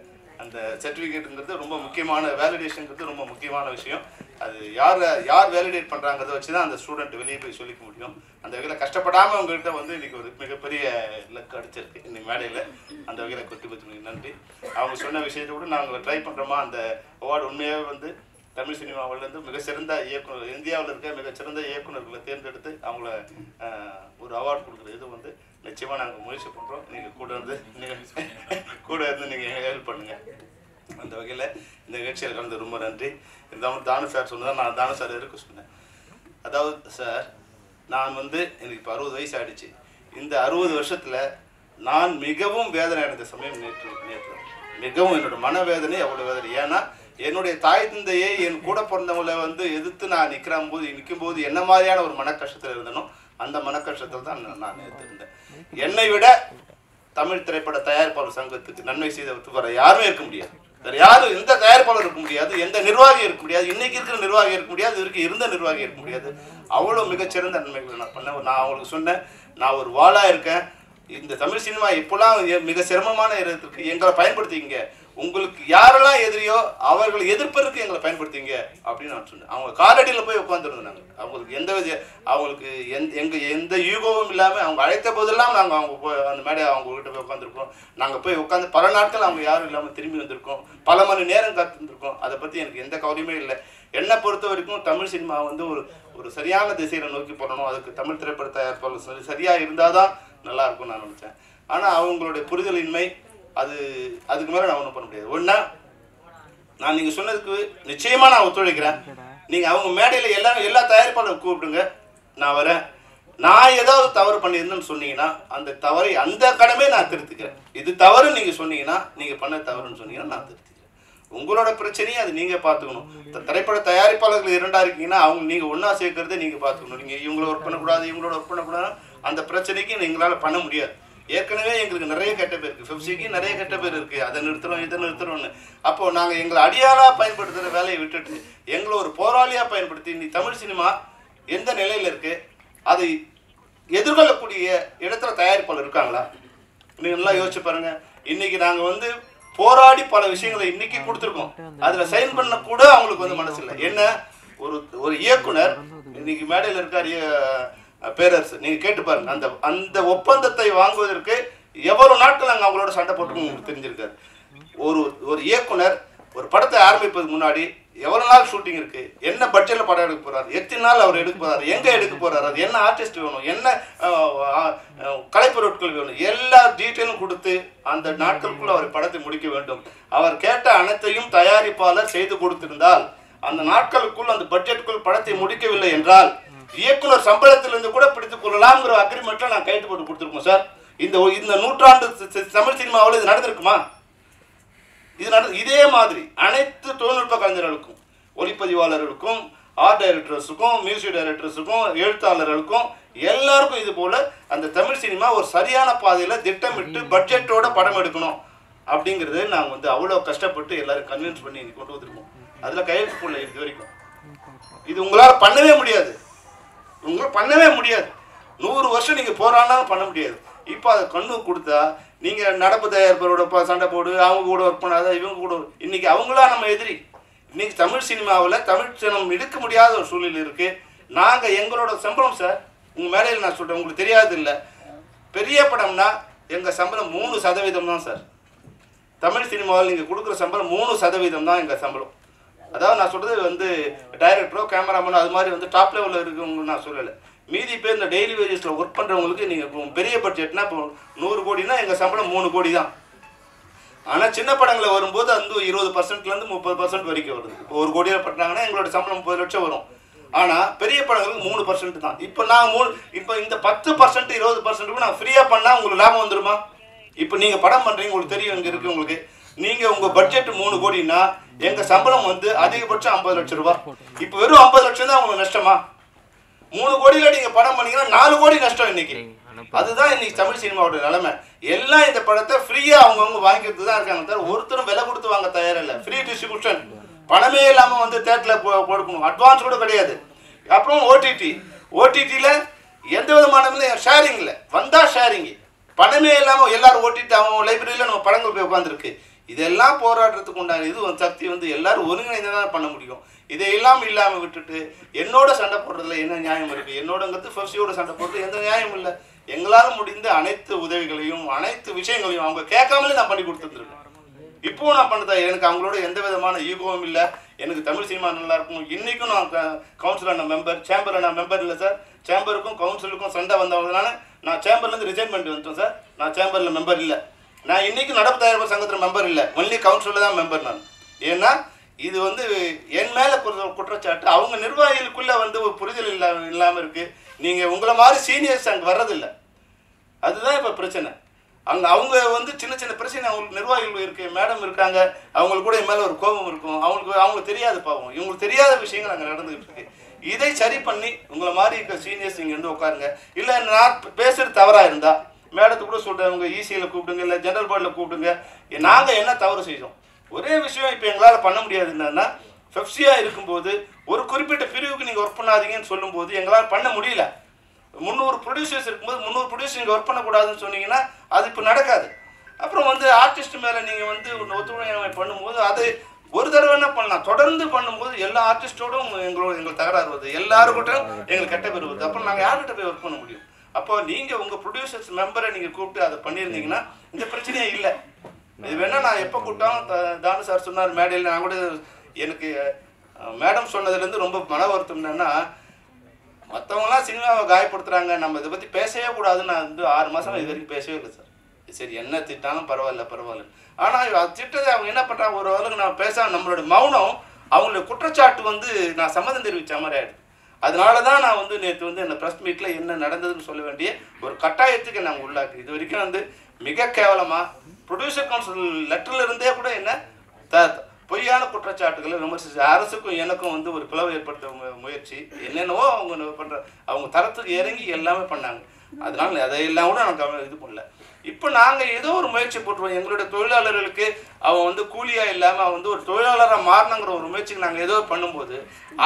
அந்த சர்டிஃபிகேட்டுங்கிறது ரொம்ப முக்கியமான, வேலிடேஷனுங்கிறது ரொம்ப முக்கியமான விஷயம். அது யார் வேலிடேட் பண்ணுறாங்கிறத வச்சு தான் அந்த ஸ்டூடெண்ட் வெளியே போய் சொல்லிக்க முடியும். அந்த வகையில் கஷ்டப்படாமல் உங்கள்கிட்ட வந்து இன்றைக்கி ஒரு மிகப்பெரிய இலக்கு அடிச்சிருக்கு இன்னைக்கு மேடையில். அந்த வகையில் குட்டி பத்மினிக்கு நன்றி. அவங்க சொன்ன விஷயத்தை கூட நாங்கள் ட்ரை பண்ணுறோமா. அந்த அவார்டு உண்மையாகவே வந்து தமிழ் சினிமாவிலேருந்து மிகச்சிறந்த இயக்குனர், இந்தியாவில் இருக்க மிகச்சிறந்த இயக்குநர்களை தேர்ந்தெடுத்து அவங்கள ஒரு அவார்டு கொடுக்குற இது வந்து நிச்சயமாக நாங்கள் முயற்சி பண்ணுறோம். நீங்கள் கூட இருந்து நீங்கள் ஹெல்ப் பண்ணுங்கள். அந்த வகையில் இந்த நிகழ்ச்சியில் கலந்து ரொம்ப நன்றி. இருந்தாலும் தானு சார் சொன்னதான் நான் தானு சார் இருக்க சொன்னேன். அதாவது சார், நான் வந்து எனக்கு இப்போ 60 வயசு ஆகிடுச்சு. இந்த 60 வருஷத்தில் நான் மிகவும் வேதனை அடைந்த சமயம் நேற்று மிகவும் என்னோட மனவேதனை அவ்வளோ வேதனை. ஏன்னா என்னுடைய தாய் தந்தையை என் கூட பிறந்தவங்களை வந்து எதிர்த்து நான் நிற்கும்போது என்ன மாதிரியான ஒரு மனக்கஷ்டத்தில் இருந்தனோ அந்த மனக்கஷ்டத்தில் தான் நான் இருந்தேன். என்னை விட தமிழ் திரைப்பட தயாரிப்பாளர் சங்கத்துக்கு நன்மை செய்த வர யாருமே இருக்க முடியாது. வேறு யாரும் எந்த தயாரிப்பாளர் இருக்க முடியாது, எந்த நிர்வாகி இருக்க முடியாது, இன்னைக்கு இருக்கிற நிர்வாகி இருக்க முடியாது, இதுக்கு இருந்த நிர்வாகி இருக்க முடியாது. அவ்வளோ மிகச்சிறந்த நன்மைகளை நான் பண்ணேன். நான் அவங்களுக்கு சொன்னேன், நான் ஒரு வாளாக இருக்கேன். இந்த தமிழ் சினிமா இப்போலாம் மிக சிரமமான இடத்துக்கு எங்களை பயன்படுத்திங்க. உங்களுக்கு யாரெல்லாம் எதிரியோ அவர்களை எதிர்ப்பதற்கு எங்களை பயன்படுத்திங்க அப்படின்னு நான் சொன்னேன். அவங்க காலடியில் போய் உட்காந்துருந்தாங்க. அவங்களுக்கு எந்த யூகமும் இல்லாமல் அவங்க அழைத்த போதெல்லாம் நாங்கள் அந்த மேடையை அவங்ககிட்ட போய் உட்காந்துருக்கோம். நாங்கள் போய் உட்காந்து பல நாட்கள் அவங்க யாரும் இல்லாமல் திரும்பி வந்திருக்கோம். பல மணி நேரம் காத்திருந்திருக்கோம். அதை பற்றி எனக்கு எந்த கவலையுமே இல்லை. என்னை பொறுத்த வரைக்கும் தமிழ் சினிமா வந்து ஒரு சரியான திசையில் நோக்கி போடணும். அதுக்கு தமிழ் திரைப்பட தயாரிப்பாளர் சரியாக இருந்தால் தான் நல்லா இருக்கும்னு நான் நினச்சேன். ஆனால் அவங்களுடைய புரிதலின்மை அதுக்கு மேலே நான் ஒன்றும் பண்ண முடியாது. ஒன்றா நான் நீங்கள் சொன்னதுக்கு நிச்சயமாக நான் ஒத்துழைக்கிறேன். நீங்கள் அவங்க மேடையில் எல்லா தயாரிப்பாளரும் கூப்பிடுங்க, நான் வரேன். நான் ஏதாவது தவறு பண்ணியிருந்தேன்னு சொன்னீங்கன்னா அந்த தவறை அந்த கடமை நான் திருத்திக்கிறேன். இது தவறுன்னு நீங்கள் சொன்னீங்கன்னா, நீங்கள் பண்ண தவறுன்னு சொன்னீங்கன்னா நான் திருத்திக்கிறேன். உங்களோட பிரச்சனையை அது நீங்கள் பார்த்துக்கணும். திரைப்பட தயாரிப்பாளர்கள் 2 இருக்கீங்கன்னா அவங்க நீங்கள் ஒன்றா சேர்க்கறதே நீங்கள் பார்த்துக்கணும். நீங்கள் இவங்கள ஒர்க் பண்ணக்கூடாது, இவங்களோட ஒர்க் பண்ணக்கூடாது, அந்த பிரச்சனைக்கு எங்களால் பண்ண முடியாது. ஏற்கனவே எங்களுக்கு நிறைய கெட்ட பேர் இருக்குது. ஃபிப்சிக்கு நிறைய கெட்ட பேர் இருக்குது. அதை நிறுத்துறோம், இதை நிறுத்துறோம்னு. அப்போது நாங்கள் எங்களை அடியாளாக பயன்படுத்துகிற வேலையை விட்டுட்டு எங்களை ஒரு போராளியாக பயன்படுத்தி நீ தமிழ் சினிமா எந்த நிலையில் இருக்குது, அதை எதிர்கொள்ளக்கூடிய இடத்துல தயாரிப்பாளர் இருக்காங்களா? நீங்கள் நல்லா யோசிச்சு பாருங்கள். இன்றைக்கி நாங்கள் வந்து போராடி பல விஷயங்களை இன்றைக்கி கொடுத்துருக்கோம். அதில் சைன் பண்ண கூட அவங்களுக்கு வந்து மனசு இல்லை. என்ன ஒரு இயக்குனர் இன்னைக்கு மேடையில் இருக்கார் பேரரசு, நீங்கள் கேட்டு பாருங்க. அந்த ஒப்பந்தத்தை வாங்குவதற்கு எவ்வளவு நாட்கள் நாங்கள் அவங்களோட சண்டை போட்டு உங்களுக்கு தெரிஞ்சிருக்காரு. ஒரு இயக்குனர் ஒரு படத்தை ஆரம்பிப்பதுக்கு முன்னாடி எவ்வளோ நாள் ஷூட்டிங் இருக்குது, என்ன பட்ஜெட்டில் படம் எடுக்க போகிறாரு, எத்தனை நாள் அவர் எடுக்க போகிறாரு, எங்கே எடுக்க போகிறாரு, அது என்ன ஆர்டிஸ்ட் வேணும், என்ன கலைப்பொருட்கள் வேணும், எல்லா டீட்டெயிலும் கொடுத்து அந்த நாட்களுக்குள் அவர் படத்தை முடிக்க வேண்டும். அவர் கேட்ட அனைத்தையும் தயாரிப்பாளர் செய்து கொடுத்திருந்தால் அந்த நாட்களுக்குள் அந்த பட்ஜெட்டுக்குள் படத்தை முடிக்கவில்லை என்றால் இயக்குனர் சம்பளத்திலிருந்து கூட பிடித்துக் கொள்ளலாம்ங்கிற அக்ரிமெண்ட்ல நான் கைட்டு போட்டு கொடுத்துருக்கோம் சார். இந்த நூற்றாண்டு தமிழ் சினிமாவில் இது நடந்திருக்குமா? இதே மாதிரி அனைத்து தொழில்நுட்ப கலைஞர்களுக்கும், ஒளிப்பதிவாளர்களுக்கும், ஆர்ட் டைரக்டர்ஸுக்கும், மியூசிக் டைரக்டர்ஸுக்கும், எழுத்தாளர்களுக்கும் எல்லாருக்கும் இது போல அந்த தமிழ் சினிமா ஒரு சரியான பாதையில் திட்டமிட்டு பட்ஜெட்டோட படம் எடுக்கணும் அப்படிங்கிறது நாங்கள் வந்து அவ்வளோ கஷ்டப்பட்டு எல்லாரும் கன்வின்ஸ் பண்ணி கொண்டு வந்திருக்கோம். அதில் கையெழுத்து போடல இது வரைக்கும். இது உங்களால் பண்ணவே முடியாது. 100 வருஷம் நீங்கள் போராடினாலும் பண்ண முடியாது. இப்போ அதை கொண்டு கொடுத்தா நீங்கள் நடப்பு தயாரிப்பரோட சண்டை போடு, அவங்க கூட ஒர்க் பண்ணாத, இவங்க கூட இன்றைக்கி அவங்களா நம்ம எதிரி. இன்றைக்கி தமிழ் சினிமாவில் தமிழ் சினிமா எடுக்க முடியாத ஒரு சூழ்நிலை இருக்குது. நாங்கள் எங்களோட சம்பளம் சார், உங்கள் மேடையில் நான் சொல்கிறேன், உங்களுக்கு தெரியாது இல்லை, பெரிய படம்னா எங்கள் சம்பளம் 3% தான் சார். தமிழ் சினிமாவில் நீங்கள் கொடுக்குற சம்பளம் 3% தான் எங்கள் சம்பளம். அதாவது நான் சொல்கிறது வந்து டைரக்டரோ கேமராமேனோ அது மாதிரி வந்து டாப் லெவலில் இருக்கவங்க நான் சொல்லலை. மீதி பேர் இந்த டெய்லி வேஜஸில் ஒர்க் பண்ணுறவங்களுக்கு நீங்கள் பெரிய பட்ஜெட்னா இப்போ 100 கோடினா எங்கள் சம்பளம் 3 கோடி தான். ஆனால் சின்ன படங்களில் வரும்போது அந்த 20%லேருந்து 30% வரைக்கும் வருது. இப்போ 1 கோடியில் பண்ணுறாங்கன்னா எங்களோட சம்பளம் 30 லட்சம் வரும். ஆனால் பெரிய படங்களுக்கு 3% தான். இப்போ நாங்கள் இப்போ இந்த 10% 20% நாங்கள் ஃப்ரீயாக பண்ணால் உங்களுக்கு லாபம் வந்துடுமா? இப்போ நீங்கள் படம் பண்ணுறீங்க, உங்களுக்கு தெரியும் இங்கே இருக்குது உங்களுக்கு. நீங்கள் உங்கள் பட்ஜெட் 3 கோடினா எங்கள் சம்பளம் வந்து அதிகபட்சம் 50 லட்சம் ரூபா. இப்போ வெறும் 50 லட்சம் தான் உங்களுக்கு நஷ்டமா? 3 கோடியில் நீங்கள் படம் பண்ணீங்கன்னா 4 கோடி நஷ்டம் இன்னைக்கு. அதுதான் இன்னைக்கு தமிழ் சினிமாவோட நிலைமை. எல்லாம் இந்த படத்தை ஃப்ரீயாக அவங்கவுங்க வாங்கிக்கிறது தான் இருக்காங்க தவிர ஒருத்தரும் விலை கொடுத்து வாங்க தயாரில்லை. ஃப்ரீ டிஸ்ட்ரிபியூஷன், பணமே இல்லாமல் வந்து தேட்டரில் கொடுக்கணும், அட்வான்ஸ் கூட கிடையாது. அப்புறம் ஓடிடியில் எந்த விதமான ஷேரிங் இல்லை, வந்தால் ஷேரிங்கு, பணமே இல்லாமல் எல்லாரும் ஓடிடி அவங்க லைப்ரரியில் நம்ம படங்கள் போய் உட்காந்துருக்கு. இதெல்லாம் போராடுறதுக்கு உண்டான இது சக்தி வந்து எல்லாரும் ஒருங்கிணைந்து தான் பண்ண முடியும். இதையெல்லாம் இல்லாமல் விட்டுட்டு என்னோட சண்டை போடுறதுல என்ன நியாயம் இருக்குது? என்னோடங்கிறது ஃபெஃப்சியோட சண்டை போடுறது எந்த நியாயம் இல்லை. எங்களால் முடிந்த அனைத்து உதவிகளையும் அனைத்து விஷயங்களையும் அவங்க கேட்காமலே நான் பண்ணி கொடுத்துருந்துருக்கேன். இப்போவும் நான் பண்ணதா, எனக்கு அவங்களோட எந்த விதமான ஈகோவும் இல்லை. எனக்கு தமிழ் சினிமா நல்லா இருக்கும். இன்றைக்கும் நான் கவுன்சிலர் மெம்பர், சேம்பரில் நான் மெம்பர் இல்லை சார். சேம்பருக்கும் கவுன்சிலுக்கும் சண்டை வந்தவங்கனால நான் சேம்பர்லேருந்து ரிசைன் பண்ணிட்டு வந்துட்டேன் சார். நான் சேம்பரில் மெம்பர் இல்லை. நான் இன்றைக்கும் நடப்பு தயாரிப்பு சங்கத்தில் மெம்பர் இல்லை, ஒன்லி கவுன்சிலில் தான் மெம்பர் நான். ஏன்னா இது வந்து என் மேலே குற்றச்சாட்டு. அவங்க நிர்வாகிகளுக்குள்ளே வந்து ஒரு புரிதல் இல்லாமல் இருக்குது. நீங்கள் உங்களை மாதிரி சீனியர்ஸ் அங்கே வர்றதில்லை, அதுதான் இப்போ பிரச்சனை. அங்கே அவங்க வந்து சின்ன சின்ன பிரச்சனை அவங்களுக்கு நிர்வாகிகள் இருக்குது, மேடம் இருக்காங்க, அவங்களுக்கு கூட என் மேலே ஒரு கோபம் இருக்கும். அவங்களுக்கு தெரியாது பாவம், இவங்களுக்கு தெரியாத விஷயங்கள் அங்கே நடந்துகிட்டு இருக்கு. இதை சரி பண்ணி உங்களை மாதிரி இருக்க சீனியர்ஸ் இங்கே வந்து உட்காருங்க. இல்லை நான் பேசுகிறது தவறாக இருந்தால் மேடத்துக்கு கூட சொல்கிறேன், உங்கள் ஈசியில் கூப்பிடுங்க, இல்லை ஜெனரல் போர்டில் கூப்பிடுங்க. நாங்கள் என்ன தவறு செய்தோம்? ஒரே விஷயம் இப்போ எங்களால் பண்ண முடியாது. என்னன்னா ஃபெஃப்சியாக இருக்கும்போது ஒரு குறிப்பிட்ட பிரிவுக்கு நீங்கள் ஒர்க் பண்ணாதீங்கன்னு சொல்லும்போது எங்களால் பண்ண முடியல. 300 ப்ரொடியூசர்ஸ் இருக்கும்போது 300 ப்ரொடியூசர் நீங்கள் ஒர்க் பண்ணக்கூடாதுன்னு சொன்னீங்கன்னா அது இப்போ நடக்காது. அப்புறம் வந்து ஆர்டிஸ்ட் மேலே நீங்கள் வந்து ஒத்துழையாமை பண்ணும்போது அது ஒரு தடவை என்ன பண்ணலாம், தொடர்ந்து பண்ணும்போது எல்லா ஆர்டிஸ்டோடும் எங்களுக்கு தகராறு வருது, எல்லாருக்கிட்டும் எங்களுக்கு கெட்ட பேர் வருது. அப்புறம் நாங்கள் யார்கிட்ட போய் ஒர்க் பண்ண முடியும்? அப்போ நீங்கள் உங்கள் ப்ரொடியூசர்ஸ் மெம்பரை நீங்கள் கூப்பிட்டு அதை பண்ணியிருந்தீங்கன்னா இந்த பிரச்சனையே இல்லை. இது வேணால் நான் எப்போ கூப்பிட்டாலும் தானு சார் சொன்னார் மேடையில். நான் கூட எனக்கு மேடம் சொன்னதுலேருந்து ரொம்ப மன வருத்தம் என்னன்னா, மற்றவங்களாம் சினிமாவை காயப்படுத்துகிறாங்க, நம்ம இதை பற்றி பேசவே கூடாதுன்னு நான் வந்து 6 மாதம் இது வரைக்கும் பேசவே இல்லை சார். சரி என்ன திட்டாலும் பரவாயில்ல. ஆனால் அது திட்டத்தை அவங்க என்ன பண்ணுறாங்க, ஒரு அளவுக்கு நான் பேசாமல் நம்மளோட மௌனம் அவங்களுடைய குற்றச்சாட்டு வந்து நான் சம்மதம் தெரிவித்த மாதிரி ஆகிடுது. அதனால தான் நான் வந்து நேற்று வந்து என்ன ப்ரெஸ் மீட்டில் என்ன நடந்ததுன்னு சொல்ல வேண்டிய ஒரு கட்டாயத்துக்கு நாங்கள் உள்ளாக்கு. இது வரைக்கும் வந்து மிக கேவலமாக ப்ரொடியூசர் கவுன்சில் லெட்டரில் இருந்தே கூட என்ன பொய்யான குற்றச்சாட்டுகளை விமர்சிச்சு அரசுக்கும் எனக்கும் வந்து ஒரு பிளவு ஏற்படுத்த முயற்சி என்னென்னவோ அவங்க பண்ணுற அவங்க தரத்துக்கு இறங்கி எல்லாமே பண்ணாங்க. அதனால அதையெல்லாம் கூட நான் இது பண்ணல. இப்போ நாங்கள் ஏதோ ஒரு முயற்சி போட்டுருவோம். எங்களுடைய தொழிலாளர்களுக்கு அவன் வந்து கூலியாக இல்லாமல் அவன் வந்து ஒரு தொழிலாளராக மாறணுங்கிற ஒரு முயற்சிக்கு நாங்கள் ஏதோ பண்ணும்போது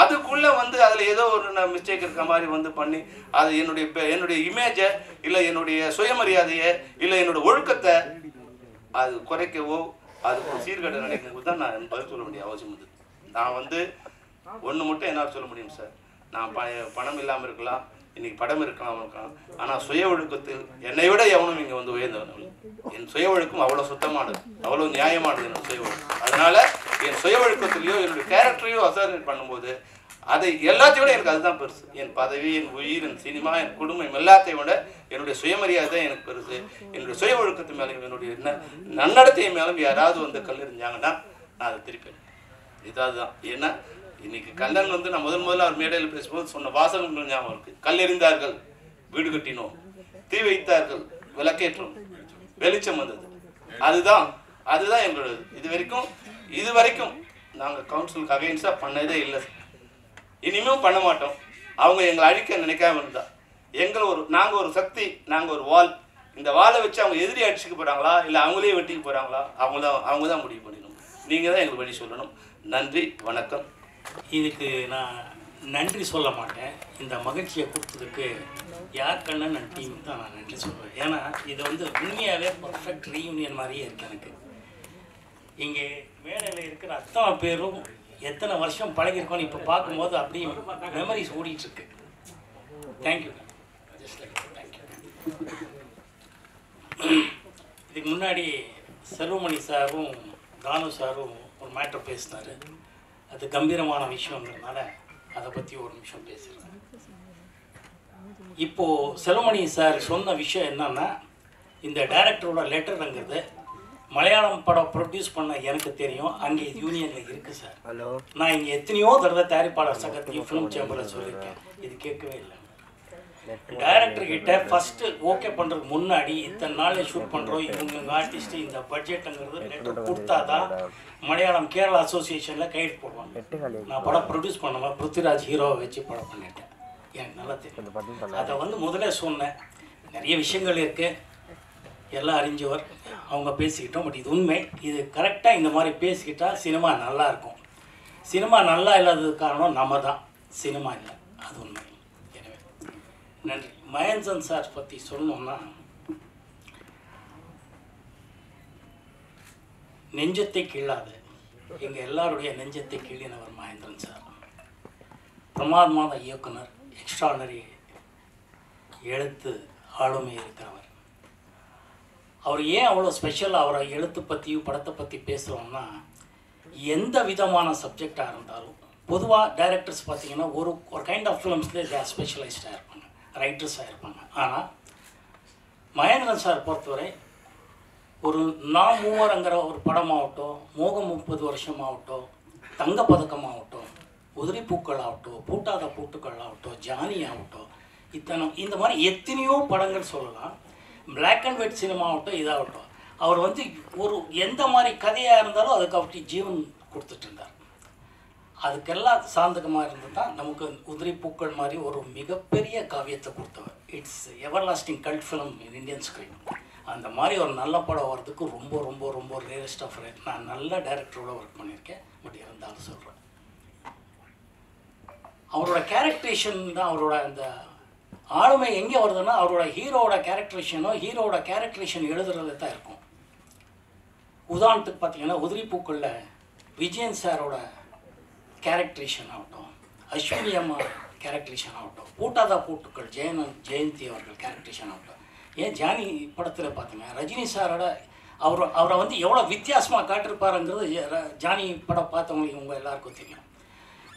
அதுக்குள்ளே வந்து அதில் ஏதோ ஒரு மிஸ்டேக் இருக்க மாதிரி வந்து பண்ணி அது என்னுடைய இமேஜை இல்லை என்னுடைய சுயமரியாதையை இல்லை என்னோட ஒழுக்கத்தை அது குறைக்கவோ அதுக்கு சீர்கேடு நினைக்கும்போது தான் நான் பதில் சொல்ல வேண்டிய அவசியம் இருக்குது. நான் வந்து ஒன்று மட்டும் என்னால் சொல்ல முடியும் சார், நான் பணம் இல்லாமல் இருக்கலாம், இன்னைக்கு படம் இருக்கலாம், ஆனால் சுய ஒழுக்கத்தில் என்னை விட எவனும் இங்கே வந்து உயர்ந்தவன். என் சுய ஒழுக்கம் அவ்வளோ சுத்தமானது, அவ்வளோ நியாயமானது என் சுய ஒழுக்கம். அதனால என் சுய ஒழுக்கத்திலையோ என்னுடைய கேரக்டரையோ அசார்ட் பண்ணும்போது அதை எல்லாத்தையும் விட எனக்கு அதுதான் பெருசு. என் பதவி, என் உயிர், என் சினிமா, என் குடும்பம் எல்லாத்தையும் விட என்னுடைய சுயமரியாதை எனக்கு பெருசு. என்னுடைய சுய ஒழுக்கத்து மேலும் என்னுடைய நன்னடத்தை மேலும் யாராவது வந்து கல் எறிஞ்சாங்கன்னா நான் அதை திருப்பேன். இதாதுதான். ஏன்னா இன்னைக்கு கண்ணன் வந்து நான் முதல்ல அவர் மேடையில் பேசும்போது சொன்ன வாசகம் ஞாபகம் இருக்கு. கல் எறிந்தார்கள், வீடு கட்டினோம், தீ வைத்தார்கள், விளக்கேற்றோம், வெளிச்சம் வந்தது. அதுதான் எங்களோட இது வரைக்கும் நாங்கள் கவுன்சிலுக்கு அகைன்ஸ்டாக பண்ணதே இல்லை, இனிமேல் பண்ண மாட்டோம். அவங்க எங்களை அழிக்க நினைக்காம இருந்தா நாங்கள் ஒரு சக்தி, நாங்கள் ஒரு வால். இந்த வாலை வச்சு அவங்க எதிரி அடிச்சுக்க போகிறாங்களா இல்லை அவங்களே வெட்டிக்க போகிறாங்களா அவங்க தான் முடிவு பண்ணிடணும். நீங்கள் தான் எங்களுக்கு வழி சொல்லணும். நன்றி, வணக்கம். இதுக்கு நான் நன்றி சொல்ல மாட்டேன். இந்த மகிழ்ச்சியை கொடுத்ததுக்கு யார் கண்ணன் டீமுக்கு தான் நான் நன்றி சொல்லுவேன். ஏன்னா இது வந்து உண்மையாகவே பர்ஃபெக்ட் ரீயூனியன் மாதிரியே இருக்குது. எனக்கு இங்கே மேடையில் இருக்கிற அத்தனை பேரும் எத்தனை வருஷம் பழகிருக்கோன்னு இப்போ பார்க்கும்போது அப்படியே மெமரிஸ் ஓடிட்டுருக்கு. தேங்க்யூ. Just like thank you. இதுக்கு முன்னாடி செல்வமணி சாரும் தானு சாரும் ஒரு மேட்டர் பேசினார். அது கம்பீரமான விஷயங்கிறதுனால அதை பற்றி ஒரு நிமிஷம் பேசுகிறேன். இப்போது செல்வமணி சார் சொன்ன விஷயம் என்னன்னா, இந்த டைரக்டரோட லெட்டருங்கிறது மலையாளம் படம் ப்ரொடியூஸ் பண்ண எனக்கு தெரியும், அங்கே யூனியனில் இருக்குது சார். நான் இங்கே எத்தனையோ தடவை தயாரிப்பாளர் சங்கத்தையும் ஃபிலிம் சேம்பரில் சொல்லியிருக்கேன், இது கேட்கவே இல்லை. டைரக்டர் கிட்ட ஃபஸ்ட்டு ஓகே பண்ணுறதுக்கு முன்னாடி இத்தனை நாளில் ஷூட் பண்ணுறோம், இவங்க ஆர்டிஸ்ட்டு இந்த பட்ஜெட்டுங்கிறது லெட்டர் கொடுத்தா தான் மலையாளம் கேரளா அசோசியேஷனில் கையெழுத்து போடுவாங்க. நான் படம் ப்ரொடியூஸ் பண்ணுவேன், பிருத்திவிராஜ் ஹீரோவை வச்சு படம் பண்ணிட்டேன், எனக்கு நல்லா தெரியும். அதை முதல்ல சொன்னேன். நிறைய விஷயங்கள் இருக்குது, எல்லாம் அறிஞ்சவர் அவங்க பேசிக்கிட்டோம். பட் இது உண்மை, இது கரெக்டாக இந்த மாதிரி பேசிக்கிட்டால் சினிமா நல்லா இருக்கும். சினிமா நல்லா இல்லாததுக்கு காரணம் நம்ம தான், சினிமா இல்லை, அது உண்மை. எனவே நன்றி. மகேந்திரன் சார் பற்றி சொல்லணும்னா, நெஞ்சத்தை கீழாது எங்கள் எல்லாருடைய நெஞ்சத்தை கீழினவர் மகேந்திரன் சார். பிரமாதமான இயக்குனர், எக்ஸ்ட்ரானரி எழுத்து ஆளுமை இருக்கிறவர். அவர் ஏன் அவ்வளோ ஸ்பெஷல், அவரை எழுத்து பற்றியும் படத்தை பற்றி பேசுகிறோம்னா, எந்த விதமான சப்ஜெக்டாக இருந்தாலும் பொதுவாக டைரக்டர்ஸ் பார்த்திங்கன்னா ஒரு கைண்ட் ஆஃப் ஃபிலிம்ஸ்லேயே ஸ்பெஷலைஸ்டாக இருப்பாங்க, ரைட்டர்ஸாக இருப்பாங்க. ஆனால் மகேந்திரன் சார் பொறுத்தவரை ஒரு நான் மூவருங்கிற ஒரு படமாகட்டும், மோகம் 30 வருஷமாகட்டும், தங்கப்பதக்கமாகட்டும், உதிரி பூக்கள் ஆகட்டும், பூட்டாத பூட்டுக்கள் ஆகட்டும், ஜானி ஆகட்டும், இந்த மாதிரி எத்தனையோ படங்கள் சொல்லலாம். பிளாக் அண்ட் ஒயிட் சினிமா ஆகட்டும், இதாகட்டும், அவர் ஒரு எந்த மாதிரி கதையாக இருந்தாலும் அதுக்கு அப்படி ஜீவன் கொடுத்துட்டு இருந்தார். அதுக்கெல்லாம் சாந்தகமாக இருந்து தான் நமக்கு உதிரி பூக்கள் மாதிரி ஒரு மிகப்பெரிய காவியத்தை கொடுத்தவர். It's ever lasting cult film in Indian screen. அந்த மாதிரி ஒரு நல்ல படம் வர்றதுக்கு ரொம்ப ரொம்ப ரொம்ப ரேரஸ்ட் ஆஃப் ரேர். நான் நல்ல டைரக்டரோட ஒர்க் பண்ணியிருக்கேன், பட் இருந்தாலும் சொல்கிறேன். அவரோட கேரக்டரேஷன் தான், அவரோட அந்த ஆளுமை எங்கே வருதுன்னா, அவரோட ஹீரோவோட கேரக்டரேஷன் எழுதுறது தான் இருக்கும். உதாரணத்துக்கு பார்த்தீங்கன்னா, உதிரி பூக்களில் விஜயன் சாரோட கேரக்டரேஷன் ஆகட்டும், அஸ்வினி அம்மா கேரக்டரேஷன் ஆகட்டும், பூட்டாதா பூட்டுக்கள் ஜெயந்தி அவர்கள் கேரக்டரேஷன் ஆகட்டும், ஏன் ஜானி படத்தில் பார்த்துங்க ரஜினி சாரோட அவரை எவ்வளோ வித்தியாசமாக காட்டிருப்பாருங்கிறது ஜானி படம் பார்த்தவங்களுக்கு உங்கள் எல்லாருக்கும் தெரியும்.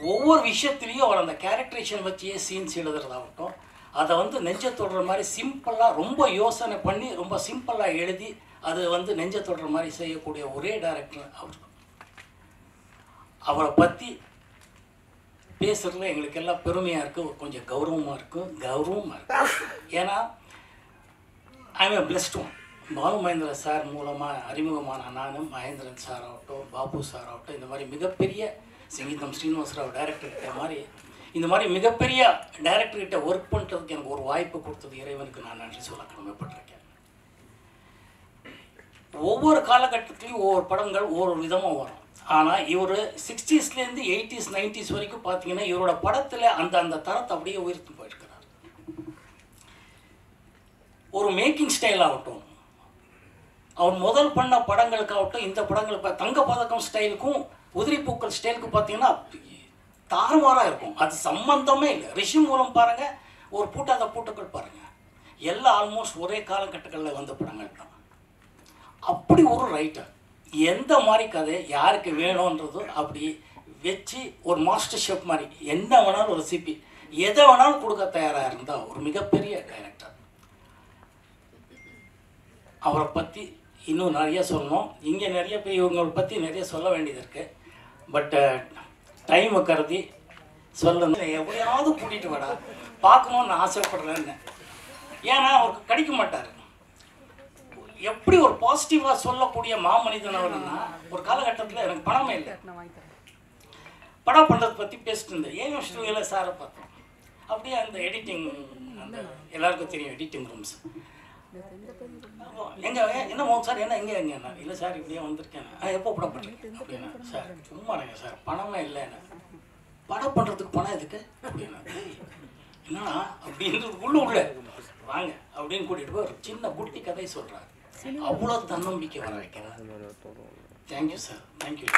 ஒவ்வொரு விஷயத்துலேயும் அவர் அந்த கேரக்டரேஷன் வச்சே சீன்ஸ் எழுதுறதாகட்டும், அதை நெஞ்ச தொடுற மாதிரி சிம்பிளாக ரொம்ப யோசனை பண்ணி ரொம்ப சிம்பிளாக எழுதி அது நெஞ்ச தொடுற மாதிரி செய்யக்கூடிய ஒரே டைரக்டர் அவர். அவரை பற்றி பேசுகிறதுல எங்களுக்கு எல்லாம் பெருமையாக இருக்குது, கொஞ்சம் கௌரவமாக இருக்குது. ஏன்னா I'm blessed one. Balu Mahendra sir மூலமாக அறிமுகமான நானும் மகேந்திரன் சார் ஆகட்டும், பாபு சார் ஆகட்டும், இந்த மாதிரி மிகப்பெரிய சங்கீதம் ஸ்ரீனிவாசராவ் டைரக்டர்கிட்ட மாதிரி இந்த மாதிரி மிகப்பெரிய டைரக்டர்கிட்ட ஒர்க் பண்ணுறதுக்கு எனக்கு ஒரு வாய்ப்பு கொடுத்தது இறைவனுக்கு நான் நன்றி சொல்ல கடமைப்பட்டிருக்கேன். ஒவ்வொரு காலகட்டத்திலையும் ஒவ்வொரு படங்கள் ஒவ்வொரு விதமாக வரும். ஆனால் இவர் 60ஸ்லேருந்து 80s 90s வரைக்கும் பார்த்தீங்கன்னா இவரோட படத்தில் அந்த தரத்தை அப்படியே உயர்த்து போயிருக்கிறார். ஒரு மேக்கிங் ஸ்டைல் ஆகட்டும், அவர் முதல் பண்ண படங்களுக்காகட்டும், இந்த படங்கள் தங்கப்பதக்கம் ஸ்டைலுக்கும் உதிரி பூக்கள் ஸ்டைலுக்கு பார்த்தீங்கன்னா தாறுமாறாக இருக்கும். அது சம்பந்தமே இல்லை. ரிஷி மூலம் பாருங்கள், ஒரு பூட்டாத பூட்டுக்கள் பாருங்கள், எல்லாம் ஆல்மோஸ்ட் ஒரே காலகட்டங்களில் வந்த படங்கள் தான். அப்படி ஒரு ரைட்டர் எந்த மாதிரி கதை யாருக்கு வேணுன்றதோ அப்படி வச்சு ஒரு மாஸ்டர் ஷெஃப் மாதிரி என்ன வேணாலும் ஒரு சிபி எதை வேணாலும் கொடுக்க தயாராக இருந்தால் ஒரு மிகப்பெரிய டைரக்டர். அவரை பற்றி இன்னும் நிறைய சொல்லணும். இங்கே நிறைய பேர் இவங்களை பற்றி நிறைய சொல்ல வேண்டியது இருக்குது. பட் டைமை கருதி சொல்லணும். எப்படியாவது கூட்டிகிட்டு வாடா, பார்க்கணுன்னு ஆசைப்படுறேன்னு. ஏன்னா அவருக்கு கிடைக்க மாட்டார். எப்படி ஒரு பாசிட்டிவாக சொல்லக்கூடிய மாமனிதன் அவர்னா, ஒரு காலகட்டத்தில் எனக்கு பணமே இல்லை, படம் பண்ணுறதை பற்றி பேசிட்டு இருந்தேன். ஏஎம் ஸ்டூடியோவில் சாரை பார்த்தோம். அப்படியே அந்த எடிட்டிங், அந்த எல்லாருக்கும் தெரியும் எடிட்டிங் ரூம்ஸ். எங்கே என்ன மோகம் சார், என்ன எங்கே எங்கேண்ணா? இல்லை சார் இப்படியே வந்திருக்கேன். எப்போ படம் பண்ணுறேன் அப்படின்னா, சார் சும்மாங்க சார் பணமே இல்லை, படம் பண்ணுறதுக்கு பணம் எதுக்கு அப்படின்னா, என்னன்னா அப்படின்றதுக்குள்ள உள்ள வாங்க அப்படின்னு கூட்டிகிட்டு போய் ஒரு சின்ன குட்டி கதை சொல்கிறார். அவ்வளோ தன்னம்பிக்கை வர வைக்கிறார். Thank you sir, thank you.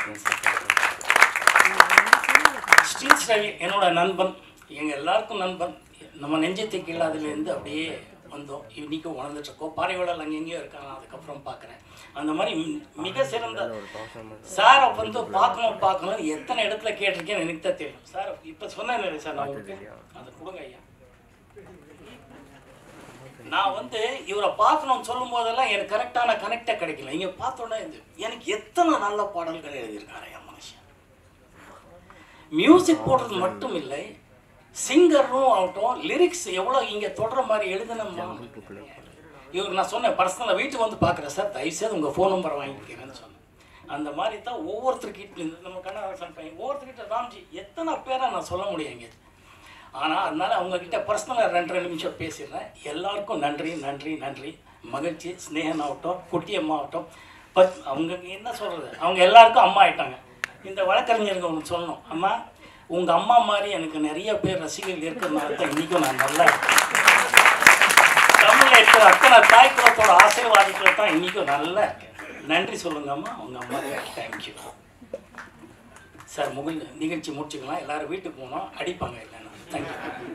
ஸ்ரீஸ் ரவி என்னோட நண்பன், எங்கள் எல்லாருக்கும் நண்பன். நம்ம நெஞ்சத்தை கீழாதுலேருந்து அப்படியே வந்தோம், இன்றைக்கும் உணர்ந்துட்டுருக்கோம். பாறைவாளர் அங்கெங்கேயோ இருக்காங்க, அதுக்கப்புறம் பார்க்குறேன். அந்த மாதிரி மிக சிறந்த சாரை பார்க்கணும் எத்தனை இடத்துல கேட்டிருக்கேன்னு எனக்கு தான் தெரியும். சார் இப்போ சொன்னேன் சார், நான் உங்களுக்கு அதை கொடுங்க ஐயா. நான் வந்து இவரை பார்க்கணும்னு சொல்லும் போதெல்லாம் எனக்கு கரெக்டான கனெக்டே கிடைக்கல. இங்கே பார்த்தோன்னே எனக்கு எத்தனை நல்ல பாடல்கள் எழுதியிருக்காரு என் மனுஷன். மியூசிக் போடுறது மட்டும் இல்லை, சிங்கரும் ஆகட்டும், லிரிக்ஸ் எவ்வளோ இங்கே தொடர மாதிரி எழுதினோம்மா. இவருக்கு நான் சொன்னேன், பர்சனலாக வீட்டுக்கு வந்து பார்க்குறேன் சார், தயவுசெய்து உங்கள் ஃபோன் நம்பரை வாங்கிக்கிறேன்னு சொன்னேன். அந்த மாதிரி தான் ஒவ்வொருத்தருக்கிட்ட நம்ம கண்ணதாசன் பையன் ஒவ்வொருத்தர்கிட்ட ராம்ஜி எத்தனை பேரை நான் சொல்ல முடியுங்க. ஆனால் அதனால் அவங்கக்கிட்ட பர்சனலாக 2 நிமிஷம் பேசிடுறேன். எல்லாருக்கும் நன்றி நன்றி நன்றி. மகிழ்ச்சி. ஸ்னேகன் ஆகட்டும், குட்டியம்மா ஆகட்டும், அவங்க என்ன சொல்கிறது, அவங்க எல்லாருக்கும் அம்மா ஆயிட்டாங்க. இந்த வழக்கறிஞருக்கு ஒன்று சொல்லணும், அம்மா உங்கள் அம்மா மாதிரி எனக்கு நிறைய பேர் ரசிகர்கள் இருக்கிறதுனால தான் இன்றைக்கும் நான் நல்லா தமிழில் இருக்கிற அத்தனை தாய்க்குளத்தோட ஆசீர்வாதத்தில் தான் இன்றைக்கும் நல்லா இருக்கேன். நன்றி சொல்லுங்கம்மா உங்கள் அம்மா. Thank you sir. நிகழ்ச்சி முடிச்சுக்கலாம். எல்லோரும் வீட்டுக்கு போனோம், அடிப்பாங்க இல்லைன்னா. தேங்க்யூ.